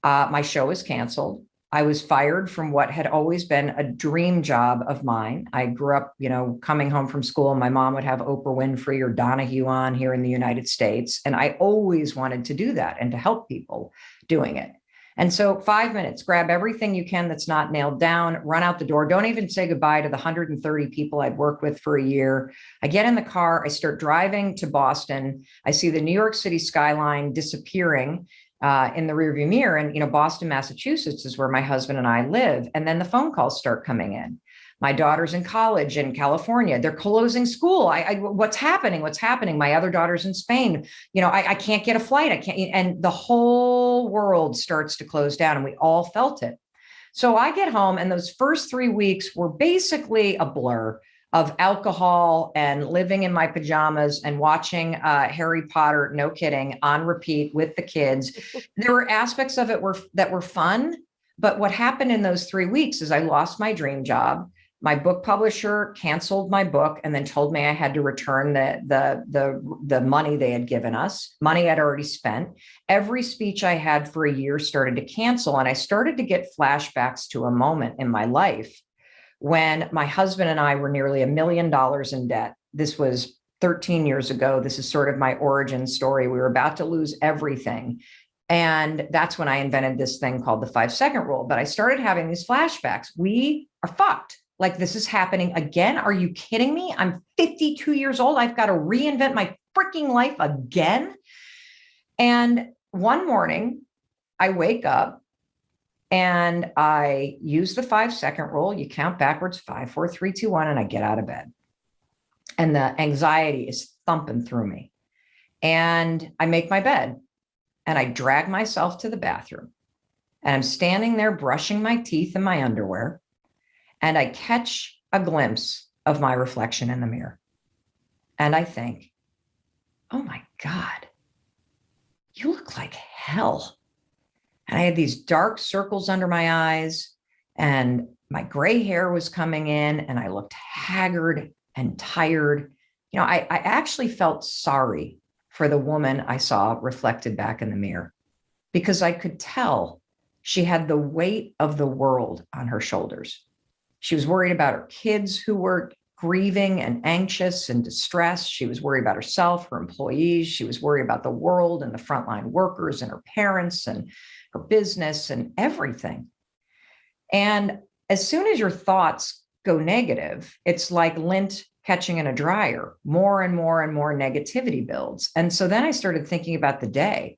my show was canceled. I was fired from what had always been a dream job of mine. I grew up, coming home from school, my mom would have Oprah Winfrey or Donahue on here in the United States. And I always wanted to do that and to help people doing it. And so 5 minutes, grab everything you can that's not nailed down, run out the door. Don't even say goodbye to the 130 people I'd worked with for a year. I get in the car, I start driving to Boston. I see the New York City skyline disappearing in the rearview mirror. And, Boston, Massachusetts is where my husband and I live. And then the phone calls start coming in. My daughter's in college in California. They're closing school. What's happening? What's happening? My other daughter's in Spain. I can't get a flight. I can't. And the whole world starts to close down, and we all felt it. So I get home, and those first 3 weeks were basically a blur of alcohol and living in my pajamas and watching Harry Potter, no kidding, on repeat with the kids. There were aspects of it that were fun. But what happened in those 3 weeks is I lost my dream job. My book publisher canceled my book and then told me I had to return the money they had given us, money I'd already spent. Every speech I had for a year started to cancel. And I started to get flashbacks to a moment in my life when my husband and I were nearly $1 million in debt. This was 13 years ago. This is sort of my origin story. We were about to lose everything. And that's when I invented this thing called the 5-second rule. But I started having these flashbacks. We are fucked. Like, this is happening again. Are you kidding me? I'm 52 years old. I've got to reinvent my freaking life again. And one morning I wake up and I use the 5-second rule. You count backwards, 5, 4, 3, 2, 1, and I get out of bed. And the anxiety is thumping through me. And I make my bed and I drag myself to the bathroom. And I'm standing there brushing my teeth in my underwear. And I catch a glimpse of my reflection in the mirror. And I think, oh my God, you look like hell. And I had these dark circles under my eyes and my gray hair was coming in and I looked haggard and tired. You know, I actually felt sorry for the woman I saw reflected back in the mirror because I could tell she had the weight of the world on her shoulders. She was worried about her kids who were grieving and anxious and distressed. She was worried about herself, her employees. She was worried about the world and the frontline workers and her parents and her business and everything. And as soon as your thoughts go negative, it's like lint catching in a dryer. More and more and more negativity builds. And so then I started thinking about the day.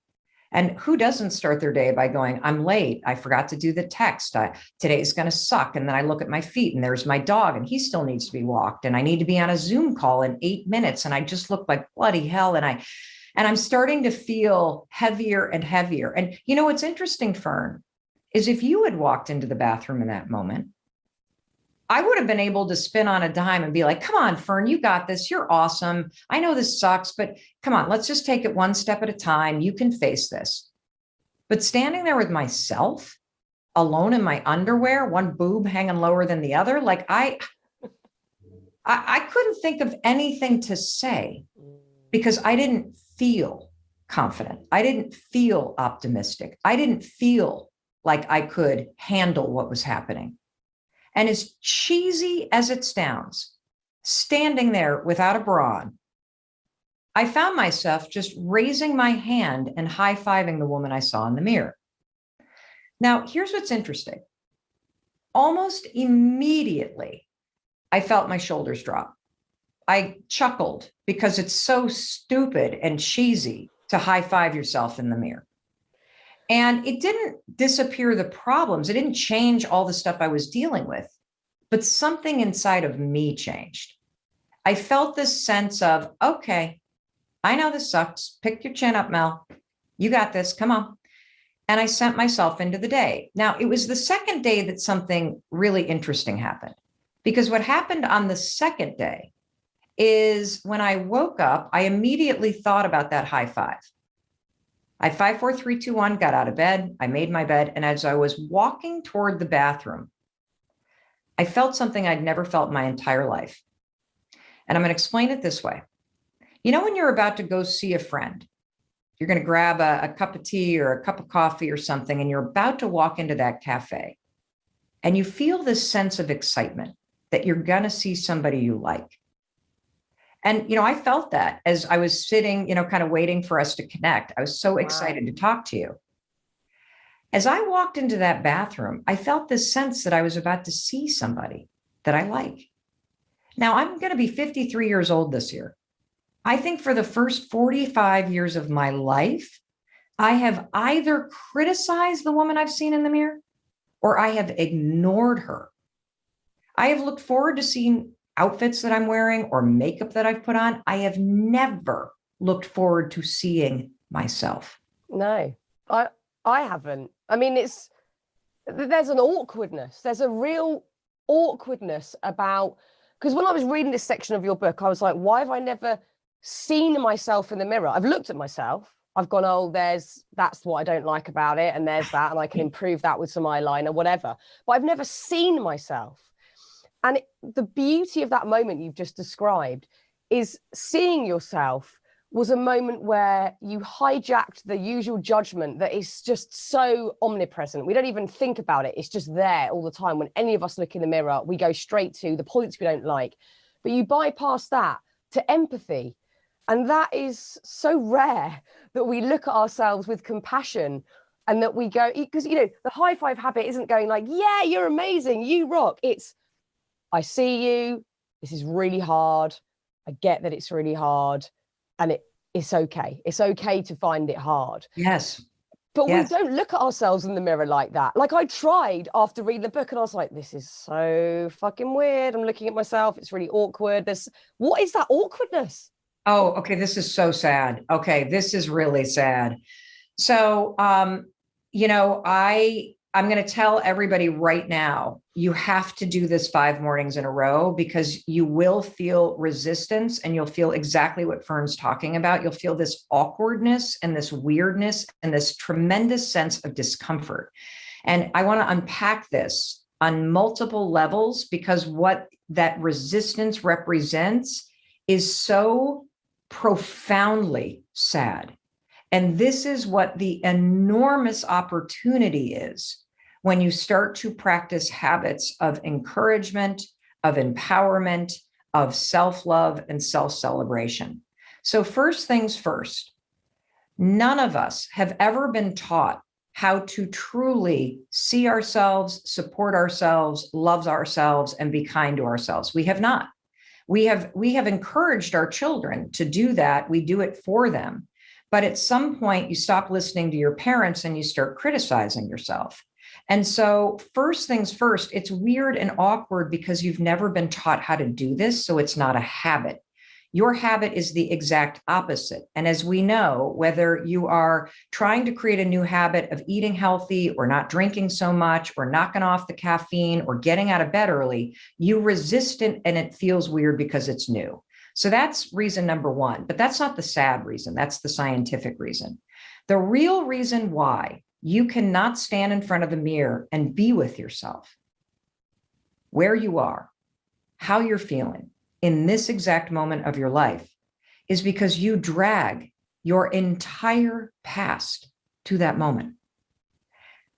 And who doesn't start their day by going, I'm late. I forgot to do the text. Today's going to suck. And then I look at my feet and there's my dog and he still needs to be walked. And I need to be on a Zoom call in 8 minutes. And I just look like bloody hell. And I'm starting to feel heavier and heavier. And you know, what's interesting, Fern, is if you had walked into the bathroom in that moment, I would have been able to spin on a dime and be like, come on, Fern, you got this. You're awesome. I know this sucks, but come on, let's just take it one step at a time. You can face this. But standing there with myself, alone in my underwear, one boob hanging lower than the other, like I couldn't think of anything to say because I didn't feel confident. I didn't feel optimistic. I didn't feel like I could handle what was happening. And as cheesy as it sounds, standing there without a bra on, I found myself just raising my hand and high-fiving the woman I saw in the mirror. Now, here's what's interesting. Almost immediately, I felt my shoulders drop. I chuckled because it's so stupid and cheesy to high-five yourself in the mirror. And it didn't disappear the problems. It didn't change all the stuff I was dealing with, but something inside of me changed. I felt this sense of, okay, I know this sucks. Pick your chin up, Mel. You got this. Come on. And I sent myself into the day. Now, it was the second day that something really interesting happened, because what happened on the second day is when I woke up, I immediately thought about that high five. I 5, 4, 3, 2, 1, got out of bed. I made my bed. And as I was walking toward the bathroom, I felt something I'd never felt in my entire life. And I'm going to explain it this way. You know, when you're about to go see a friend, you're going to grab a cup of tea or a cup of coffee or something, and you're about to walk into that cafe. And you feel this sense of excitement that you're going to see somebody you like. And, you know, I felt that as I was sitting, you know, kind of waiting for us to connect. I was so excited to talk to you. As I walked into that bathroom, I felt this sense that I was about to see somebody that I like. Now, I'm going to be 53 years old this year. I think for the first 45 years of my life, I have either criticized the woman I've seen in the mirror or I have ignored her. I have looked forward to seeing outfits that I'm wearing or makeup that I've put on. I have never looked forward to seeing myself. No, I haven't. I mean, there's an awkwardness. There's a real awkwardness about, because when I was reading this section of your book, I was like, why have I never seen myself in the mirror? I've looked at myself. I've gone, oh, that's what I don't like about it. And there's that. And I can improve that with some eyeliner, whatever. But I've never seen myself. And the beauty of that moment you've just described is seeing yourself was a moment where you hijacked the usual judgment that is just so omnipresent. We don't even think about it. It's just there all the time. When any of us look in the mirror, we go straight to the points we don't like. But you bypass that to empathy. And that is so rare, that we look at ourselves with compassion and that we go, because, you know, the high five habit isn't going like, yeah, you're amazing, you rock. It's, I see you, this is really hard. I get that it's really hard, and it's okay. It's okay to find it hard. Yes. But yes. we don't look at ourselves in the mirror like that. Like, I tried after reading the book and I was like, this is so fucking weird. I'm looking at myself. It's really awkward. What is that awkwardness? Oh, okay. This is so sad. Okay. This is really sad. So, you know, I'm going to tell everybody right now, you have to do this 5 mornings in a row, because you will feel resistance, and you'll feel exactly what Fern's talking about. You'll feel this awkwardness and this weirdness and this tremendous sense of discomfort. And I want to unpack this on multiple levels, because what that resistance represents is so profoundly sad. And this is what the enormous opportunity is when you start to practice habits of encouragement, of empowerment, of self-love and self-celebration. So first things first, none of us have ever been taught how to truly see ourselves, support ourselves, love ourselves, and be kind to ourselves. We have not. We have encouraged our children to do that. We do it for them. But at some point, you stop listening to your parents and you start criticizing yourself. And so first things first, it's weird and awkward because you've never been taught how to do this. So it's not a habit. Your habit is the exact opposite. And as we know, whether you are trying to create a new habit of eating healthy or not drinking so much or knocking off the caffeine or getting out of bed early, you resist it and it feels weird because it's new. So that's reason number one, but that's not the sad reason. That's the scientific reason. The real reason why you cannot stand in front of the mirror and be with yourself, where you are, how you're feeling in this exact moment of your life, is because you drag your entire past to that moment.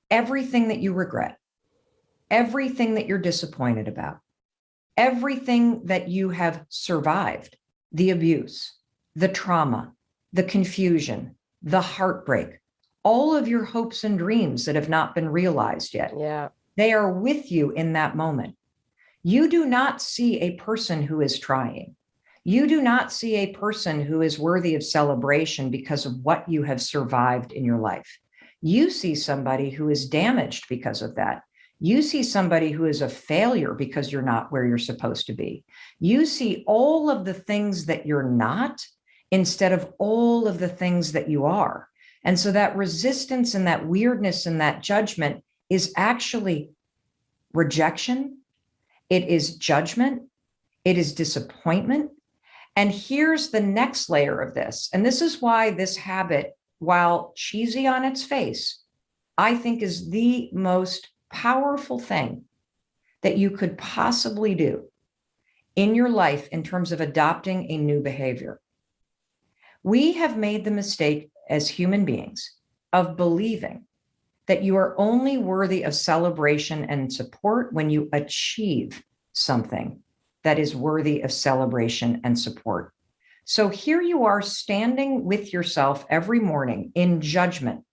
Everything that you regret, everything that you're disappointed about, everything that you have survived, the abuse, the trauma, the confusion, the heartbreak, all of your hopes and dreams that have not been realized yet. Yeah. They are with you in that moment. You do not see a person who is trying. You do not see a person who is worthy of celebration because of what you have survived in your life. You see somebody who is damaged because of that. You see somebody who is a failure because you're not where you're supposed to be. You see all of the things that you're not instead of all of the things that you are. And so that resistance and that weirdness and that judgment is actually rejection. It is judgment. It is disappointment. And here's the next layer of this. And this is why this habit, while cheesy on its face, I think is the most powerful thing that you could possibly do in your life in terms of adopting a new behavior. We have made the mistake as human beings of believing that you are only worthy of celebration and support when you achieve something that is worthy of celebration and support. So here you are standing with yourself every morning in judgment.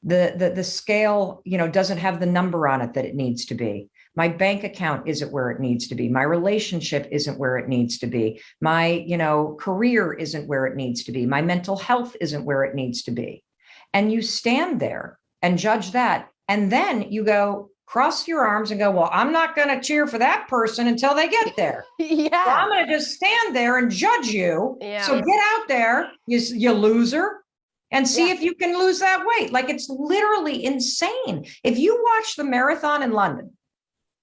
The scale, doesn't have the number on it that it needs to be. My bank account isn't where it needs to be. My relationship isn't where it needs to be. My, career isn't where it needs to be. My mental health isn't where it needs to be. And you stand there and judge that. And then you go, cross your arms and go, well, I'm not going to cheer for that person until they get there. Yeah. So I'm going to just stand there and judge you. Yeah. So get out there, you loser, and see if you can lose that weight. Like, it's literally insane. If you watch the marathon in London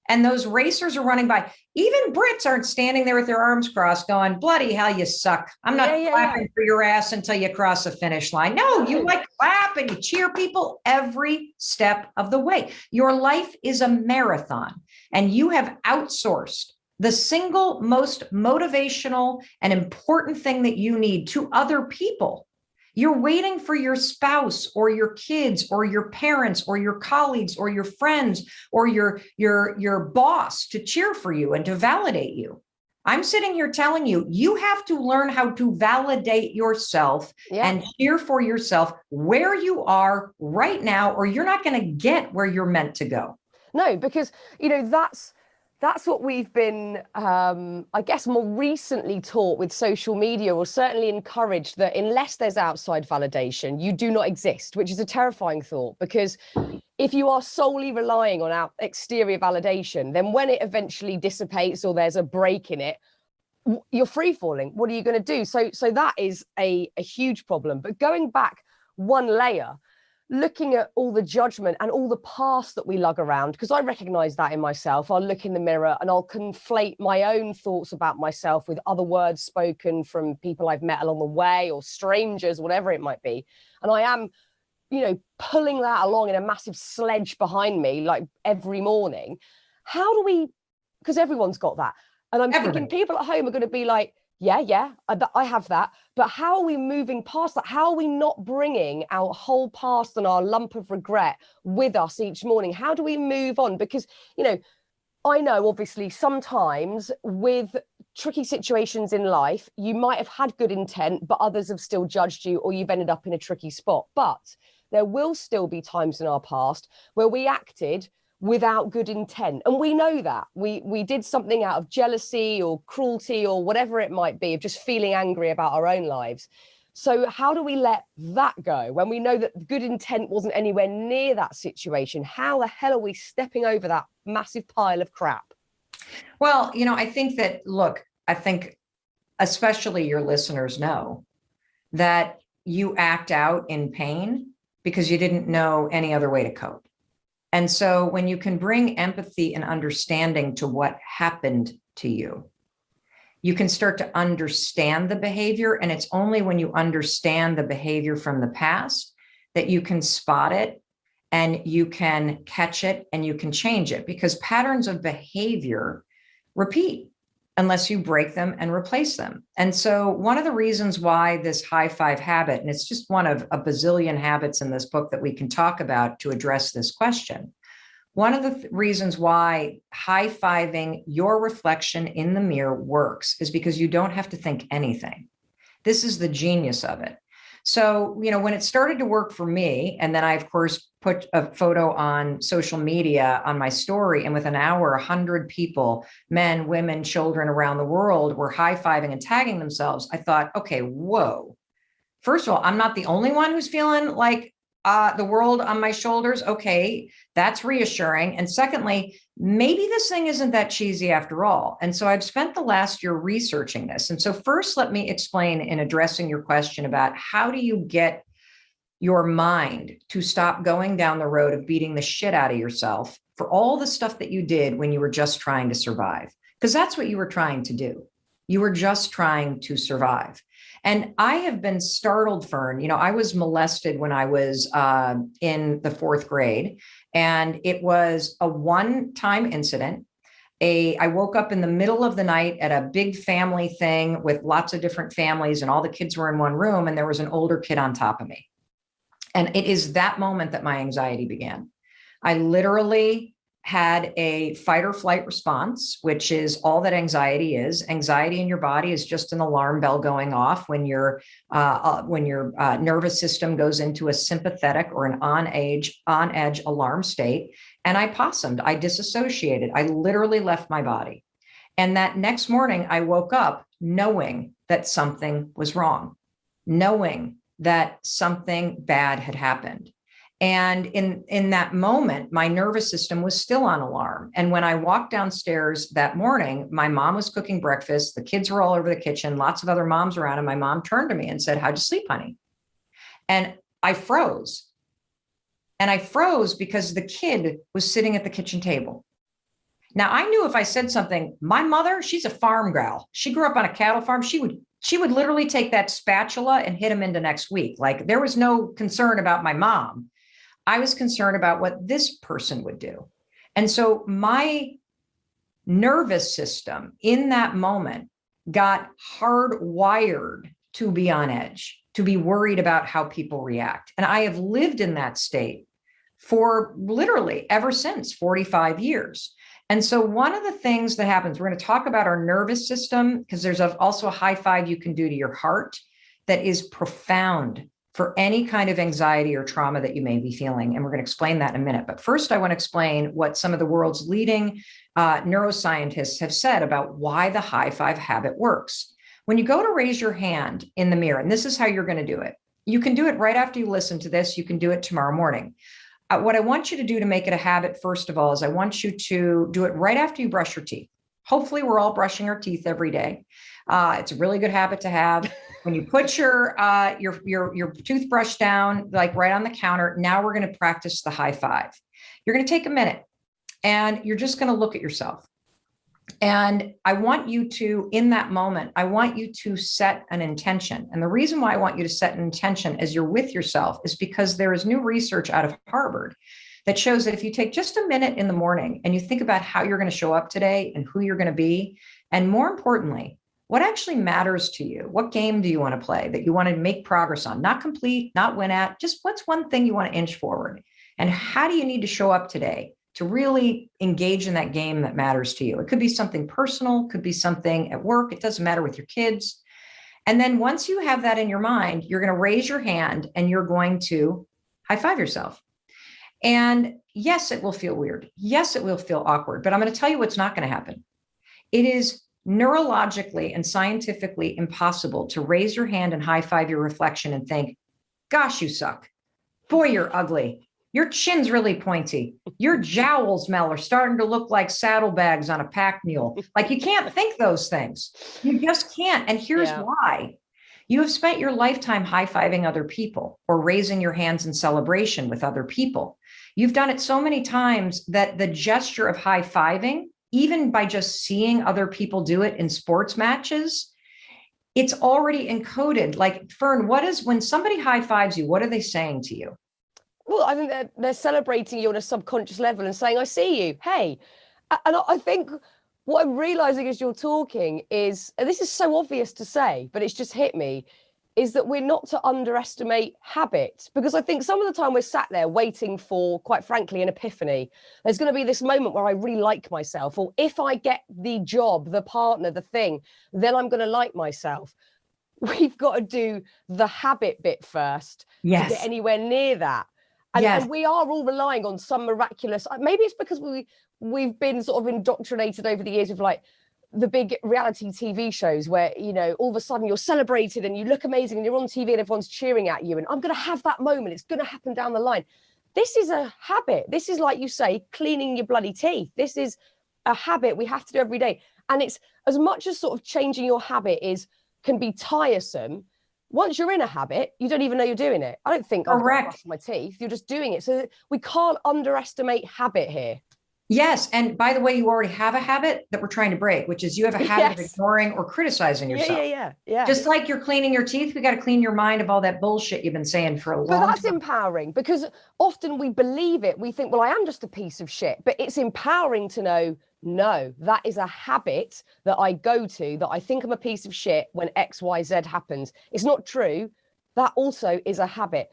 and those racers are running by, even Brits aren't standing there with their arms crossed going, bloody hell, you suck. I'm not clapping for your ass until you cross the finish line. No, you clap and you cheer people every step of the way. Your life is a marathon, and you have outsourced the single most motivational and important thing that you need to other people. You're waiting for your spouse or your kids or your parents or your colleagues or your friends or your boss to cheer for you and to validate you. I'm sitting here telling you, you have to learn how to validate yourself and cheer for yourself where you are right now, or you're not going to get where you're meant to go. No, because, you know, that's what we've been, I guess, more recently taught with social media, or certainly encouraged, that unless there's outside validation, you do not exist, which is a terrifying thought, because if you are solely relying on our exterior validation, then when it eventually dissipates or there's a break in it, you're free falling. What are you going to do? So that is a huge problem. But going back one layer, looking at all the judgment and all the past that we lug around, because I recognize that in myself. I'll look in the mirror and I'll conflate my own thoughts about myself with other words spoken from people I've met along the way, or strangers, whatever it might be. And I am, you know, pulling that along in a massive sledge behind me, like every morning. How do we, because everyone's got that. And I'm thinking people at home are going to be like, yeah, I have that. But how are we moving past that? How are we not bringing our whole past and our lump of regret with us each morning? How do we move on? Because, you know, I know obviously sometimes with tricky situations in life, you might have had good intent, but others have still judged you, or you've ended up in a tricky spot. But there will still be times in our past where we acted without good intent. And we know that we did something out of jealousy or cruelty or whatever it might be, of just feeling angry about our own lives. So how do we let that go when we know that good intent wasn't anywhere near that situation? How the hell are we stepping over that massive pile of crap? Well, you know, I think that, look, I think especially your listeners know that you act out in pain because you didn't know any other way to cope. And so when you can bring empathy and understanding to what happened to you, you can start to understand the behavior. And it's only when you understand the behavior from the past that you can spot it and you can catch it and you can change it, because patterns of behavior repeat unless you break them and replace them. And so one of the reasons why this high five habit, and it's just one of a bazillion habits in this book that we can talk about to address this question. One of the reasons why high fiving your reflection in the mirror works is because you don't have to think anything. This is the genius of it. So, you know, when it started to work for me, and then I, of course, put a photo on social media on my story, and within an hour, 100 people, men, women, children around the world were high-fiving and tagging themselves, I thought, okay, whoa. First of all, I'm not the only one who's feeling like the world on my shoulders. Okay, that's reassuring. And secondly, maybe this thing isn't that cheesy after all. And so I've spent the last year researching this. And so first, let me explain in addressing your question about how do you get your mind to stop going down the road of beating the shit out of yourself for all the stuff that you did when you were just trying to survive, because that's what you were trying to do. You were just trying to survive. And I have been startled, Fern. You know, I was molested when I was in the 4th grade, and it was a one-time incident. I woke up in the middle of the night at a big family thing with lots of different families, and all the kids were in one room, and there was an older kid on top of me. And it is that moment that my anxiety began. I literally had a fight or flight response, which is all that anxiety is. Anxiety in your body is just an alarm bell going off when your nervous system goes into a sympathetic or an on edge alarm state. And I possummed, I disassociated, I literally left my body. And that next morning I woke up knowing that something was wrong, knowing that something bad had happened. And in that moment, my nervous system was still on alarm. And when I walked downstairs that morning, my mom was cooking breakfast. The kids were all over the kitchen, lots of other moms around. And my mom turned to me and said, "How'd you sleep, honey?" And I froze. And I froze because the kid was sitting at the kitchen table. Now, I knew if I said something, my mother, she's a farm gal. She grew up on a cattle farm. She would literally take that spatula and hit him into next week. Like, there was no concern about my mom. I was concerned about what this person would do. And so my nervous system in that moment got hardwired to be on edge, to be worried about how people react. And I have lived in that state for literally ever since 45 years. And so one of the things that happens, we're going to talk about our nervous system, because there's also a high five you can do to your heart that is profound for any kind of anxiety or trauma that you may be feeling. And we're going to explain that in a minute. But first, I want to explain what some of the world's leading neuroscientists have said about why the high five habit works. When you go to raise your hand in the mirror, and this is how you're going to do it. You can do it right after you listen to this. You can do it tomorrow morning. What I want you to do to make it a habit, first of all, is I want you to do it right after you brush your teeth. Hopefully, we're all brushing our teeth every day. It's a really good habit to have. When you put your toothbrush down, like right on the counter, now we're going to practice the high five. You're going to take a minute and you're just going to look at yourself. And I want you to, in that moment, I want you to set an intention. And the reason why I want you to set an intention as you're with yourself is because there is new research out of Harvard that shows that if you take just a minute in the morning and you think about how you're going to show up today and who you're going to be, and more importantly, what actually matters to you, what game do you want to play that you want to make progress on, not complete, not win at, just what's one thing you want to inch forward? And how do you need to show up today to really engage in that game that matters to you? It could be something personal, could be something at work. It doesn't matter with your kids. And then once you have that in your mind, you're going to raise your hand and you're going to high five yourself. And yes, it will feel weird. Yes, it will feel awkward, but I'm going to tell you what's not going to happen. It is neurologically and scientifically impossible to raise your hand and high five your reflection and think, gosh, you suck. Boy, you're ugly. Your chin's really pointy. Your jowls, Mel, are starting to look like saddlebags on a pack mule. Like, you can't think those things. You just can't. And here's why. You have spent your lifetime high-fiving other people or raising your hands in celebration with other people. You've done it so many times that the gesture of high-fiving, even by just seeing other people do it in sports matches, it's already encoded. Like, Fern, when somebody high-fives you, what are they saying to you? Well, I think they're celebrating you on a subconscious level and saying, I see you, hey. And I think what I'm realizing as you're talking is, and this is so obvious to say, but it's just hit me, is that we're not to underestimate habit. Because I think some of the time we're sat there waiting for, quite frankly, an epiphany. There's going to be this moment where I really like myself, or if I get the job, the partner, the thing, then I'm going to like myself. We've got to do the habit bit first to get anywhere near that. And we are all relying on some miraculous, maybe it's because we've been sort of indoctrinated over the years with like the big reality TV shows where, you know, all of a sudden you're celebrated and you look amazing and you're on TV and everyone's cheering at you and I'm going to have that moment. It's going to happen down the line. This is a habit. This is, like you say, cleaning your bloody teeth. This is a habit we have to do every day. And it's as much as sort of changing your habit can be tiresome. Once you're in a habit, you don't even know you're doing it. I don't think I've brushed my teeth. You're just doing it. So we can't underestimate habit here. Yes. And by the way, you already have a habit that we're trying to break, which is you have a habit of ignoring or criticizing yourself. Yeah. Just like you're cleaning your teeth, we got to clean your mind of all that bullshit you've been saying for a long time. But that's empowering, because often we believe it. We think, well, I am just a piece of shit. But it's empowering to know, no, that is a habit that I go to, that I think I'm a piece of shit when X, Y, Z happens. It's not true. That also is a habit.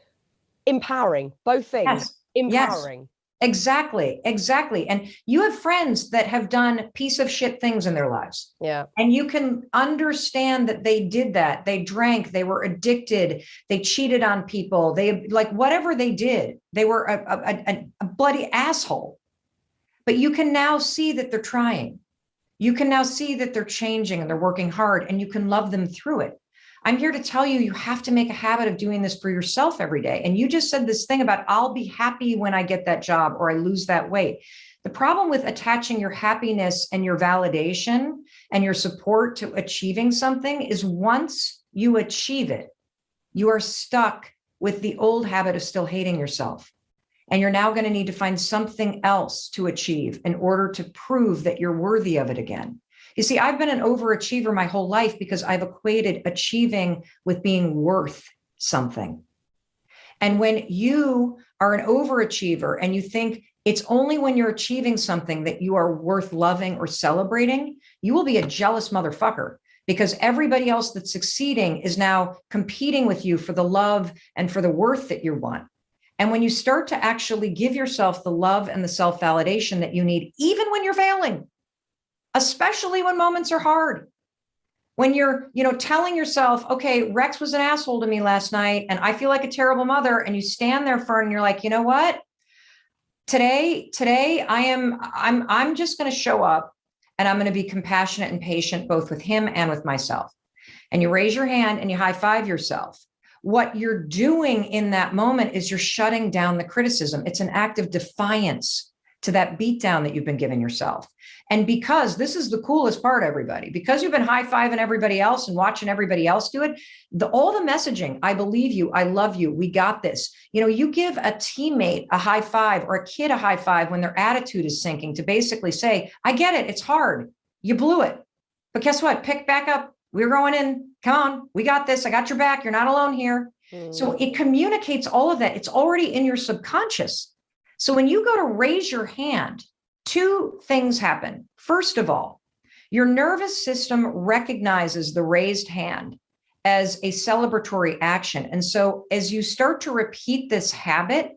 Empowering, both things. Yes. Empowering. Yes. Exactly. And you have friends that have done piece of shit things in their lives. Yeah. And you can understand that they did that. They drank, they were addicted, they cheated on people. They, like, whatever they did, they were a bloody asshole. But you can now see that they're trying. You can now see that they're changing and they're working hard, and you can love them through it. I'm here to tell you, you have to make a habit of doing this for yourself every day. And you just said this thing about, I'll be happy when I get that job or I lose that weight. The problem with attaching your happiness and your validation and your support to achieving something is once you achieve it, you are stuck with the old habit of still hating yourself. And you're now going to need to find something else to achieve in order to prove that you're worthy of it again. You see, I've been an overachiever my whole life because I've equated achieving with being worth something. And when you are an overachiever and you think It's only when you're achieving something that you are worth loving or celebrating, you will be a jealous motherfucker, because everybody else that's succeeding is now competing with you for the love and for the worth that you want. And when you start to actually give yourself the love and the self-validation that you need, even when you're failing, especially when moments are hard, when you're, telling yourself, okay, Rex was an asshole to me last night and I feel like a terrible mother. And you stand there and you're like, you know what? Today I'm just going to show up and I'm going to be compassionate and patient, both with him and with myself. And you raise your hand and you high five yourself. What you're doing in that moment is you're shutting down the criticism. It's an act of defiance to that beatdown that you've been giving yourself. And because this is the coolest part, everybody, because you've been high-fiving everybody else and watching everybody else do it, all the messaging, I believe you, I love you, we got this. You give a teammate a high five or a kid a high five when their attitude is sinking, to basically say, I get it, it's hard, you blew it, but guess what? Pick back up, we're going in, come on, we got this, I got your back, you're not alone here. So it communicates all of that. It's already in your subconscious. So when you go to raise your hand, two things happen. First of all, your nervous system recognizes the raised hand as a celebratory action. And so as you start to repeat this habit,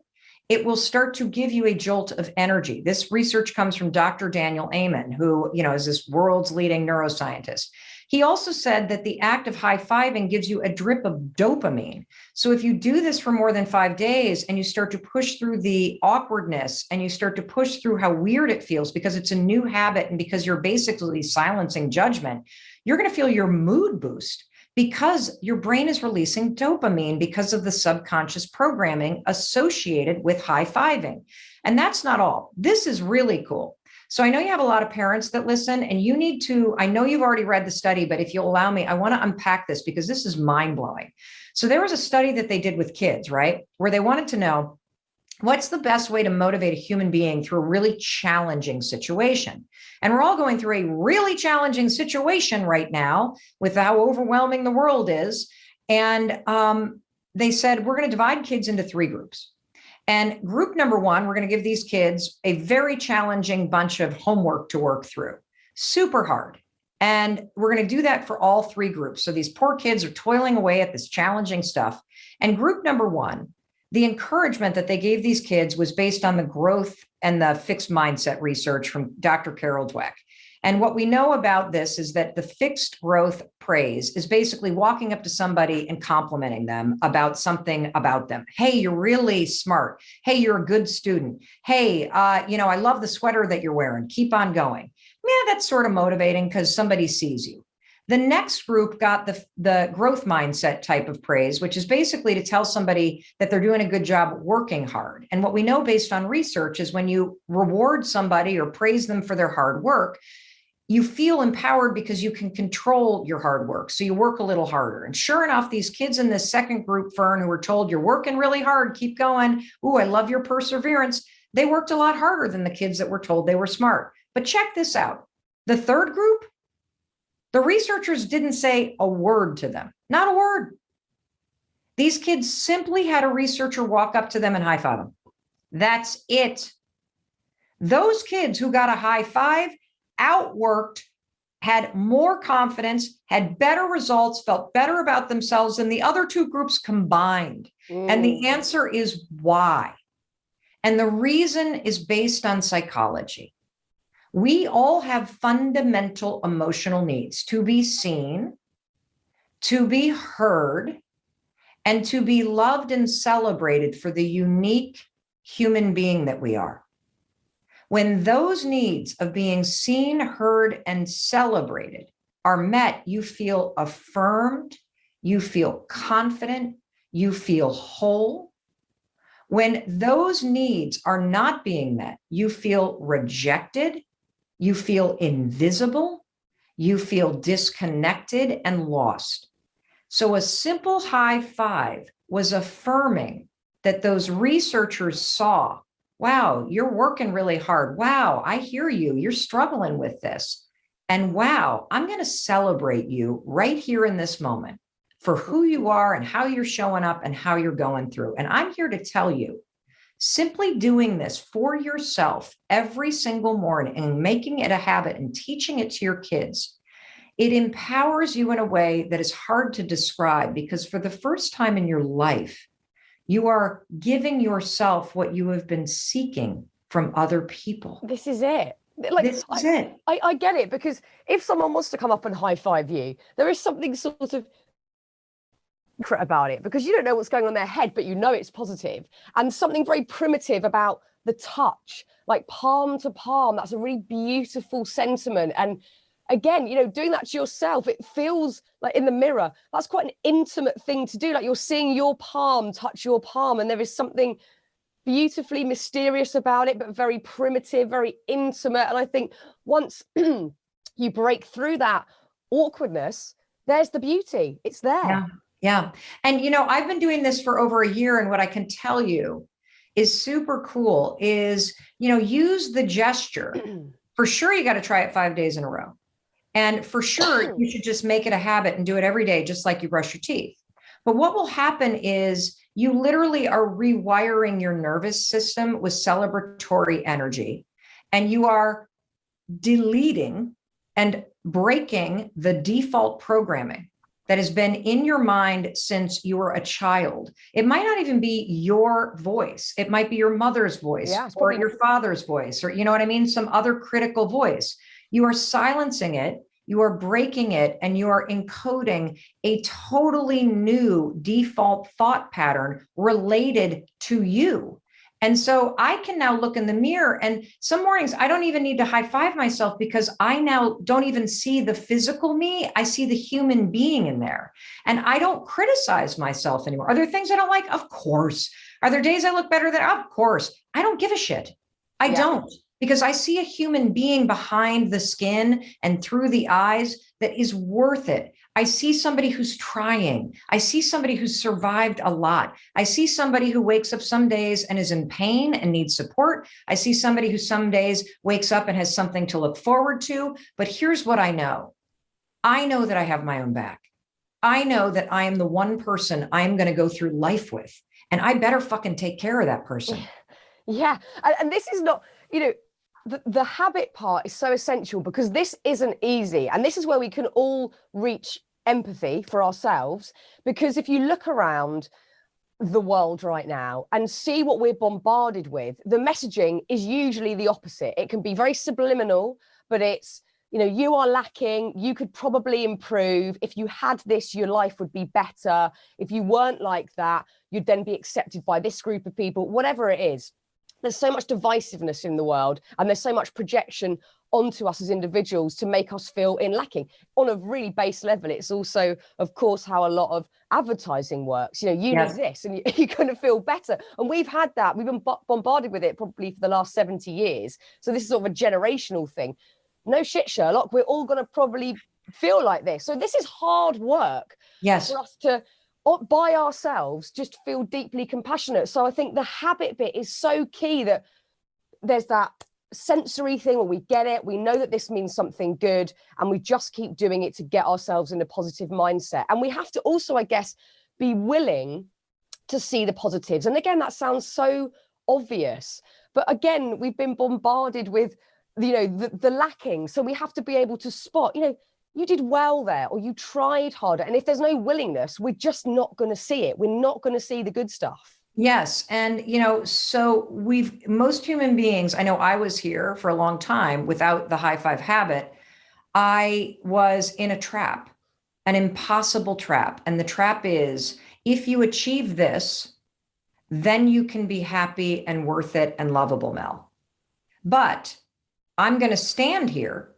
it will start to give you a jolt of energy. This research comes from Dr. Daniel Amen, who, is this world's leading neuroscientist. He also said that the act of high-fiving gives you a drip of dopamine. So if you do this for more than 5 days and you start to push through the awkwardness and you start to push through how weird it feels because it's a new habit and because you're basically silencing judgment, you're going to feel your mood boost because your brain is releasing dopamine because of the subconscious programming associated with high-fiving. And that's not all. This is really cool. So I know you have a lot of parents that listen, and you need to, I know you've already read the study, but if you'll allow me, I want to unpack this because this is mind-blowing. So there was a study that they did with kids, right? Where they wanted to know, what's the best way to motivate a human being through a really challenging situation? And we're all going through a really challenging situation right now with how overwhelming the world is. And they said, we're going to divide kids into 3 groups. And group number 1, we're going to give these kids a very challenging bunch of homework to work through, super hard. And we're going to do that for all 3 groups. So these poor kids are toiling away at this challenging stuff. And group number 1, the encouragement that they gave these kids was based on the growth and the fixed mindset research from Dr. Carol Dweck. And what we know about this is that the fixed growth praise is basically walking up to somebody and complimenting them about something about them. Hey, you're really smart. Hey, you're a good student. Hey, I love the sweater that you're wearing. Keep on going. Yeah, that's sort of motivating because somebody sees you. The next group got the growth mindset type of praise, which is basically to tell somebody that they're doing a good job working hard. And what we know based on research is when you reward somebody or praise them for their hard work, you feel empowered because you can control your hard work. So you work a little harder. And sure enough, these kids in this second group, Fern, who were told you're working really hard, keep going. Ooh, I love your perseverance. They worked a lot harder than the kids that were told they were smart. But check this out. The third group, the researchers didn't say a word to them, not a word. These kids simply had a researcher walk up to them and high five them. That's it. Those kids who got a high five outworked, had more confidence, had better results, felt better about themselves than the other 2 groups combined. And the answer is why. And the reason is based on psychology. We all have fundamental emotional needs: to be seen, to be heard, and to be loved and celebrated for the unique human being that we are. When those needs of being seen, heard, and celebrated are met, you feel affirmed, you feel confident, you feel whole. When those needs are not being met, you feel rejected, you feel invisible, you feel disconnected and lost. So a simple high five was affirming that those researchers saw, wow, you're working really hard. Wow, I hear you. You're struggling with this. And wow, I'm going to celebrate you right here in this moment for who you are and how you're showing up and how you're going through. And I'm here to tell you Simply doing this for yourself every single morning and making it a habit and teaching it to your kids, it empowers you in a way that is hard to describe, because for the first time in your life, you are giving yourself what you have been seeking from other people. This is it. Like, this is it. I get it, because if someone wants to come up and high five you, there is something sort of secret about it, because you don't know what's going on in their head, but you know it's positive. And something very primitive about the touch, like palm to palm. That's a really beautiful sentiment. And again, you know, doing that to yourself, it feels like in the mirror, that's quite an intimate thing to do. Like you're seeing your palm touch your palm, and there is something beautifully mysterious about it, but very primitive, very intimate. And I think once you break through that awkwardness, there's the beauty. It's there. Yeah. Yeah. And, you know, I've been doing this for over a year. And what I can tell you is super cool is, you know, use the gesture. For sure, you got to try it 5 days in a row. And for sure, you should just make it a habit and do it every day, just like you brush your teeth. But what will happen is you literally are rewiring your nervous system with celebratory energy, and you are deleting and breaking the default programming that has been in your mind since you were a child. It might not even be your voice. It might be your mother's voice, or your father's voice, or, you know what I mean? Some other critical voice. You are silencing it, you are breaking it, and you are encoding a totally new default thought pattern related to you. And so I can now look in the mirror, and some mornings I don't even need to high five myself, because I now don't even see the physical me. I see the human being in there, and I don't criticize myself anymore. Are there things I don't like? Of course. Are there days I look better than? Of course. I don't give a shit. I don't, because I see a human being behind the skin and through the eyes that is worth it. I see somebody who's trying. I see somebody who's survived a lot. I see somebody who wakes up some days and is in pain and needs support. I see somebody who some days wakes up and has something to look forward to. But here's what I know. I know that I have my own back. I know that I am the one person I'm going to go through life with, and I better fucking take care of that person. Yeah. And this is not, you know, the habit part is so essential, because this isn't easy. And this is where we can all reach empathy for ourselves, because if you look around the world right now and see what we're bombarded with, the messaging is usually the opposite. It can be very subliminal, but it's, you know, you are lacking, you could probably improve. If you had this, your life would be better. If you weren't like that, you'd then be accepted by this group of people, whatever it is. There's so much divisiveness in the world, and there's so much projection onto us as individuals to make us feel in lacking. On a really base level, it's also, of course, how a lot of advertising works. You know, you need this and you're going to feel better. And we've had that. We've been bombarded with it probably for the last 70 years. So this is sort of a generational thing. No shit, Sherlock. We're all going to probably feel like this. So this is hard work for us to, by ourselves, just feel deeply compassionate. So I think the habit bit is so key, that there's that sensory thing where we get it, we know that this means something good, and we just keep doing it to get ourselves in a positive mindset. And we have to also, I guess, be willing to see the positives. And again, that sounds so obvious, but again, we've been bombarded with, you know, the lacking. So we have to be able to spot, you know, you did well there, or you tried harder. And if there's no willingness, we're just not going to see it. We're not going to see the good stuff. Yes. And, you know, so most human beings, I know I was here for a long time without the high five habit. I was in a trap, an impossible trap. And the trap is, if you achieve this, then you can be happy and worth it and lovable, Mel. But I'm going to stand here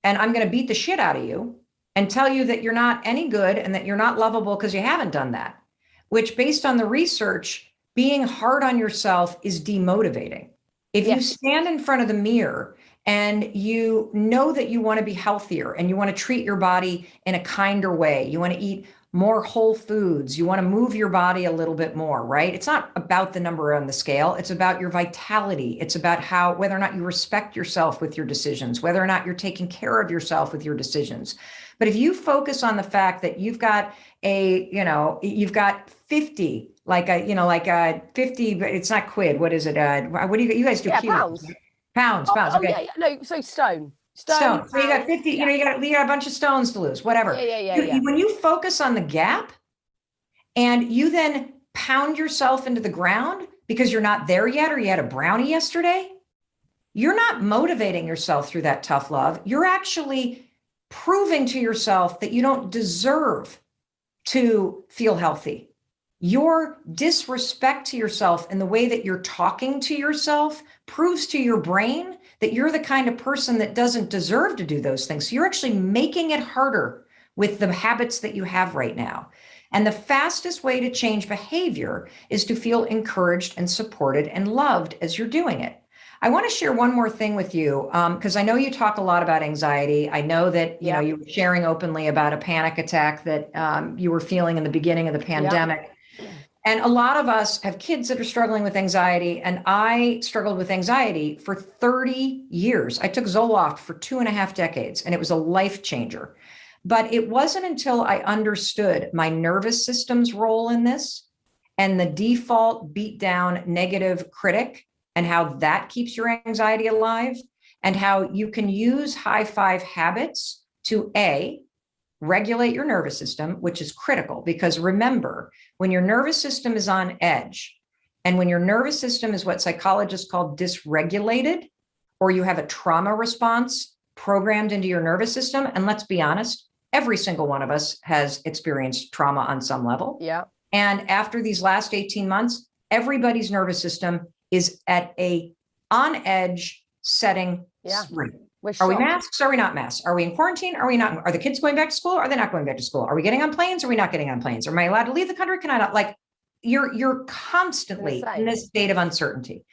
and I'm going to beat the shit out of you and tell you that you're not any good and that you're not lovable because you haven't done that, which, based on the research, being hard on yourself is demotivating. If you stand in front of the mirror and you know that you want to be healthier and you want to treat your body in a kinder way, you want to eat more whole foods, you want to move your body a little bit more, right? It's not about the number on the scale. It's about your vitality. It's about whether or not you respect yourself with your decisions, whether or not you're taking care of yourself with your decisions. But if you focus on the fact that you've got you've got 50, like a 50, but it's not quid. What is it? What do you guys do? Yeah, Kilos, pounds. right? Pounds. Oh, Okay. yeah, yeah, no, so stone. Stone. So you got Pounds. 50, Yeah. you got a bunch of stones to lose, whatever. Yeah. When you focus on the gap and you then pound yourself into the ground because you're not there yet, or you had a brownie yesterday, you're not motivating yourself through that tough love. You're actually proving to yourself that you don't deserve to feel healthy. Your disrespect to yourself and the way that you're talking to yourself proves to your brain that you're the kind of person that doesn't deserve to do those things. So you're actually making it harder with the habits that you have right now. And the fastest way to change behavior is to feel encouraged and supported and loved as you're doing it. I want to share one more thing with you, because I know you talk a lot about anxiety. I know that you know you were sharing openly about a panic attack that you were feeling in the beginning of the pandemic. And a lot of us have kids that are struggling with anxiety. And I struggled with anxiety for 30 years. I took Zoloft for 2.5 decades, and it was a life changer. But it wasn't until I understood my nervous system's role in this and the default beat down negative critic and how that keeps your anxiety alive, and how you can use high five habits to regulate your nervous system, which is critical. Because remember, when your nervous system is on edge, and when your nervous system is what psychologists call dysregulated, or you have a trauma response programmed into your nervous system, and let's be honest, every single one of us has experienced trauma on some level. Yeah. And after these last 18 months, everybody's nervous system is at a on edge setting. Yeah. Are we masks? Are we not masks? Are we in quarantine? Are we not? Are the kids going back to school? Are they not going back to school? Are we getting on planes? Are we not getting on planes? Am I allowed to leave the country? Can I not? Like, you're constantly in this state of uncertainty.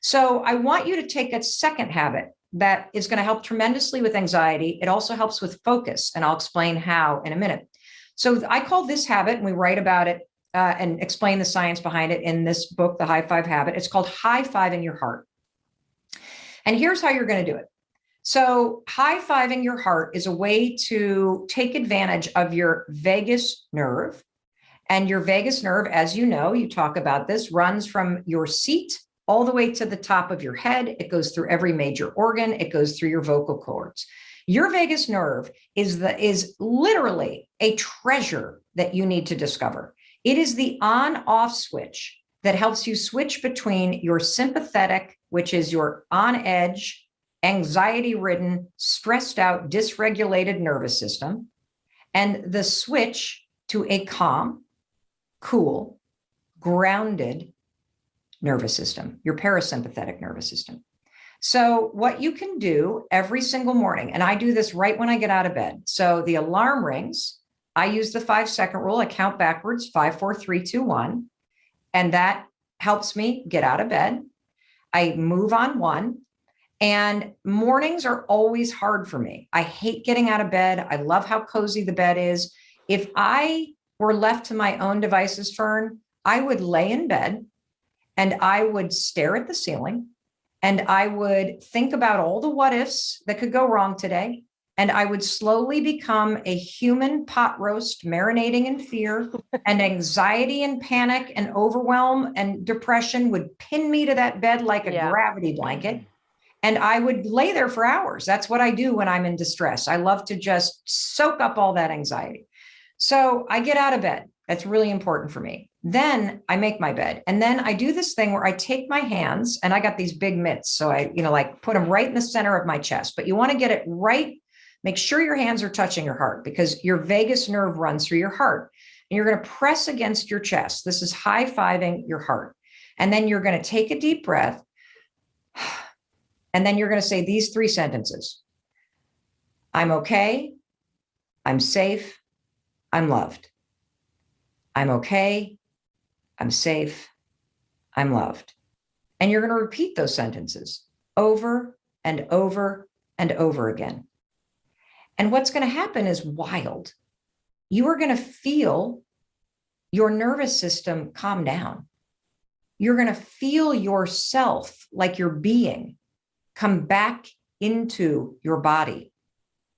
So I want you to take a second habit that is going to help tremendously with anxiety. It also helps with focus, and I'll explain how in a minute. So I call this habit, and we write about it and explain the science behind it in this book, The High Five Habit. It's called high-fiving your heart. And here's how you're going to do it. So high-fiving your heart is a way to take advantage of your vagus nerve. And your vagus nerve, as you know, you talk about this, runs from your seat all the way to the top of your head. It goes through every major organ. It goes through your vocal cords. Your vagus nerve is literally a treasure that you need to discover. It is the on-off switch that helps you switch between your sympathetic, which is your on-edge, anxiety-ridden, stressed out, dysregulated nervous system, and the switch to a calm, cool, grounded nervous system, your parasympathetic nervous system. So what you can do every single morning, and I do this right when I get out of bed. So the alarm rings. I use the 5-second rule. I count backwards, 5, 4, 3, 2, 1. And that helps me get out of bed. I move on one. And mornings are always hard for me. I hate getting out of bed. I love how cozy the bed is. If I were left to my own devices, Fern, I would lay in bed and I would stare at the ceiling and I would think about all the what ifs that could go wrong today. And I would slowly become a human pot roast, marinating in fear, and anxiety and panic and overwhelm and depression would pin me to that bed like a gravity blanket. And I would lay there for hours. That's what I do when I'm in distress. I love to just soak up all that anxiety. So I get out of bed. That's really important for me. Then I make my bed. And then I do this thing where I take my hands, and I got these big mitts. So I, like put them right in the center of my chest, but you want to get it right. Make sure your hands are touching your heart, because your vagus nerve runs through your heart, and you're going to press against your chest. This is high-fiving your heart. And then you're going to take a deep breath. And then you're going to say these 3 sentences. I'm okay. I'm safe. I'm loved. I'm okay. I'm safe. I'm loved. And you're going to repeat those sentences over and over and over again. And what's going to happen is wild. You are going to feel your nervous system calm down. You're going to feel yourself, like your being, come back into your body.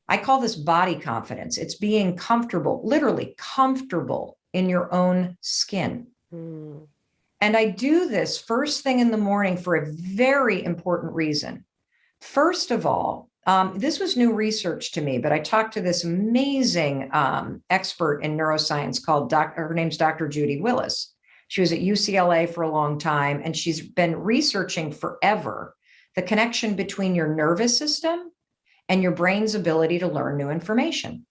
I call this body confidence. It's being comfortable, literally comfortable in your own skin. And I do this first thing in the morning for a very important reason. First of all, this was new research to me, but I talked to this amazing expert in neuroscience her name's Dr. Judy Willis. She was at UCLA for a long time, and she's been researching forever the connection between your nervous system and your brain's ability to learn new information.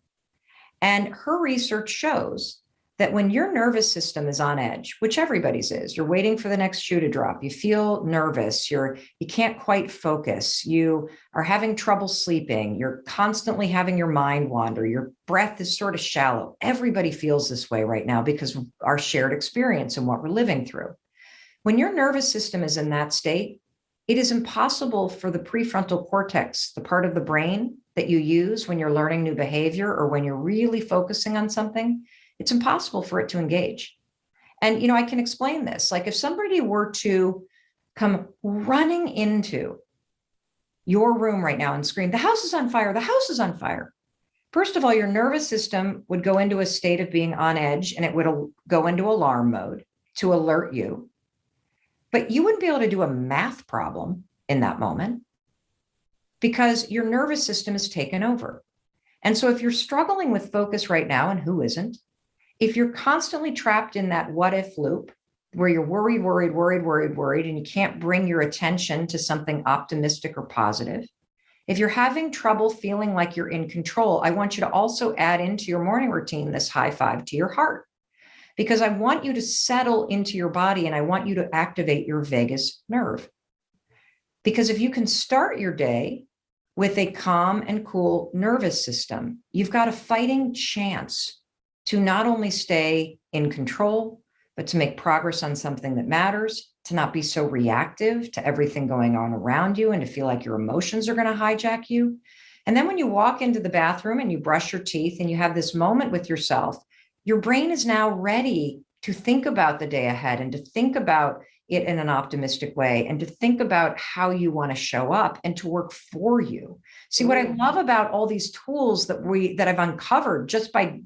And her research shows that when your nervous system is on edge, which everybody's is, you're waiting for the next shoe to drop, you feel nervous, you can't quite focus, you are having trouble sleeping, you're constantly having your mind wander, your breath is sort of shallow. Everybody feels this way right now because of our shared experience and what we're living through. When your nervous system is in that state, it is impossible for the prefrontal cortex, the part of the brain that you use when you're learning new behavior or when you're really focusing on something, it's impossible for it to engage. And, I can explain this. Like if somebody were to come running into your room right now and scream, the house is on fire, the house is on fire. First of all, your nervous system would go into a state of being on edge and it would go into alarm mode to alert you. But you wouldn't be able to do a math problem in that moment because your nervous system is taken over. And so if you're struggling with focus right now, and who isn't, if you're constantly trapped in that what if loop where you're worried, and you can't bring your attention to something optimistic or positive, if you're having trouble feeling like you're in control, I want you to also add into your morning routine this high five to your heart, because I want you to settle into your body and I want you to activate your vagus nerve. Because if you can start your day with a calm and cool nervous system, you've got a fighting chance to not only stay in control, but to make progress on something that matters, to not be so reactive to everything going on around you and to feel like your emotions are going to hijack you. And then when you walk into the bathroom and you brush your teeth and you have this moment with yourself, your brain is now ready to think about the day ahead and to think about it in an optimistic way and to think about how you want to show up and to work for you. See, what I love about all these tools that I've uncovered just by,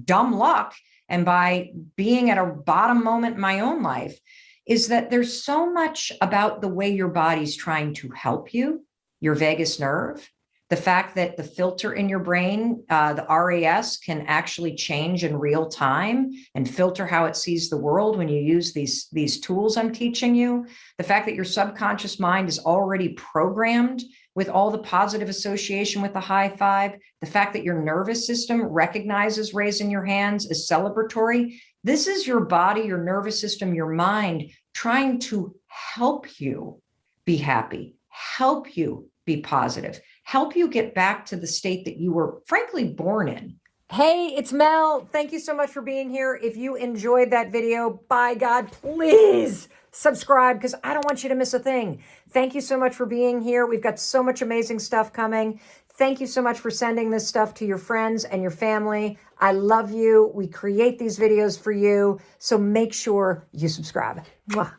dumb luck and by being at a bottom moment in my own life is that there's so much about the way your body's trying to help you, your vagus nerve, the fact that the filter in your brain, the RAS, can actually change in real time and filter how it sees the world when you use these tools I'm teaching you. The fact that your subconscious mind is already programmed with all the positive association with the high five. The fact that your nervous system recognizes raising your hands as celebratory. This is your body, your nervous system, your mind trying to help you be happy, help you be positive, help you get back to the state that you were frankly born in. Hey, it's Mel. Thank you so much for being here. If you enjoyed that video, by God, please subscribe because I don't want you to miss a thing. Thank you so much for being here. We've got so much amazing stuff coming. Thank you so much for sending this stuff to your friends and your family. I love you. We create these videos for you. So make sure you subscribe. Mwah.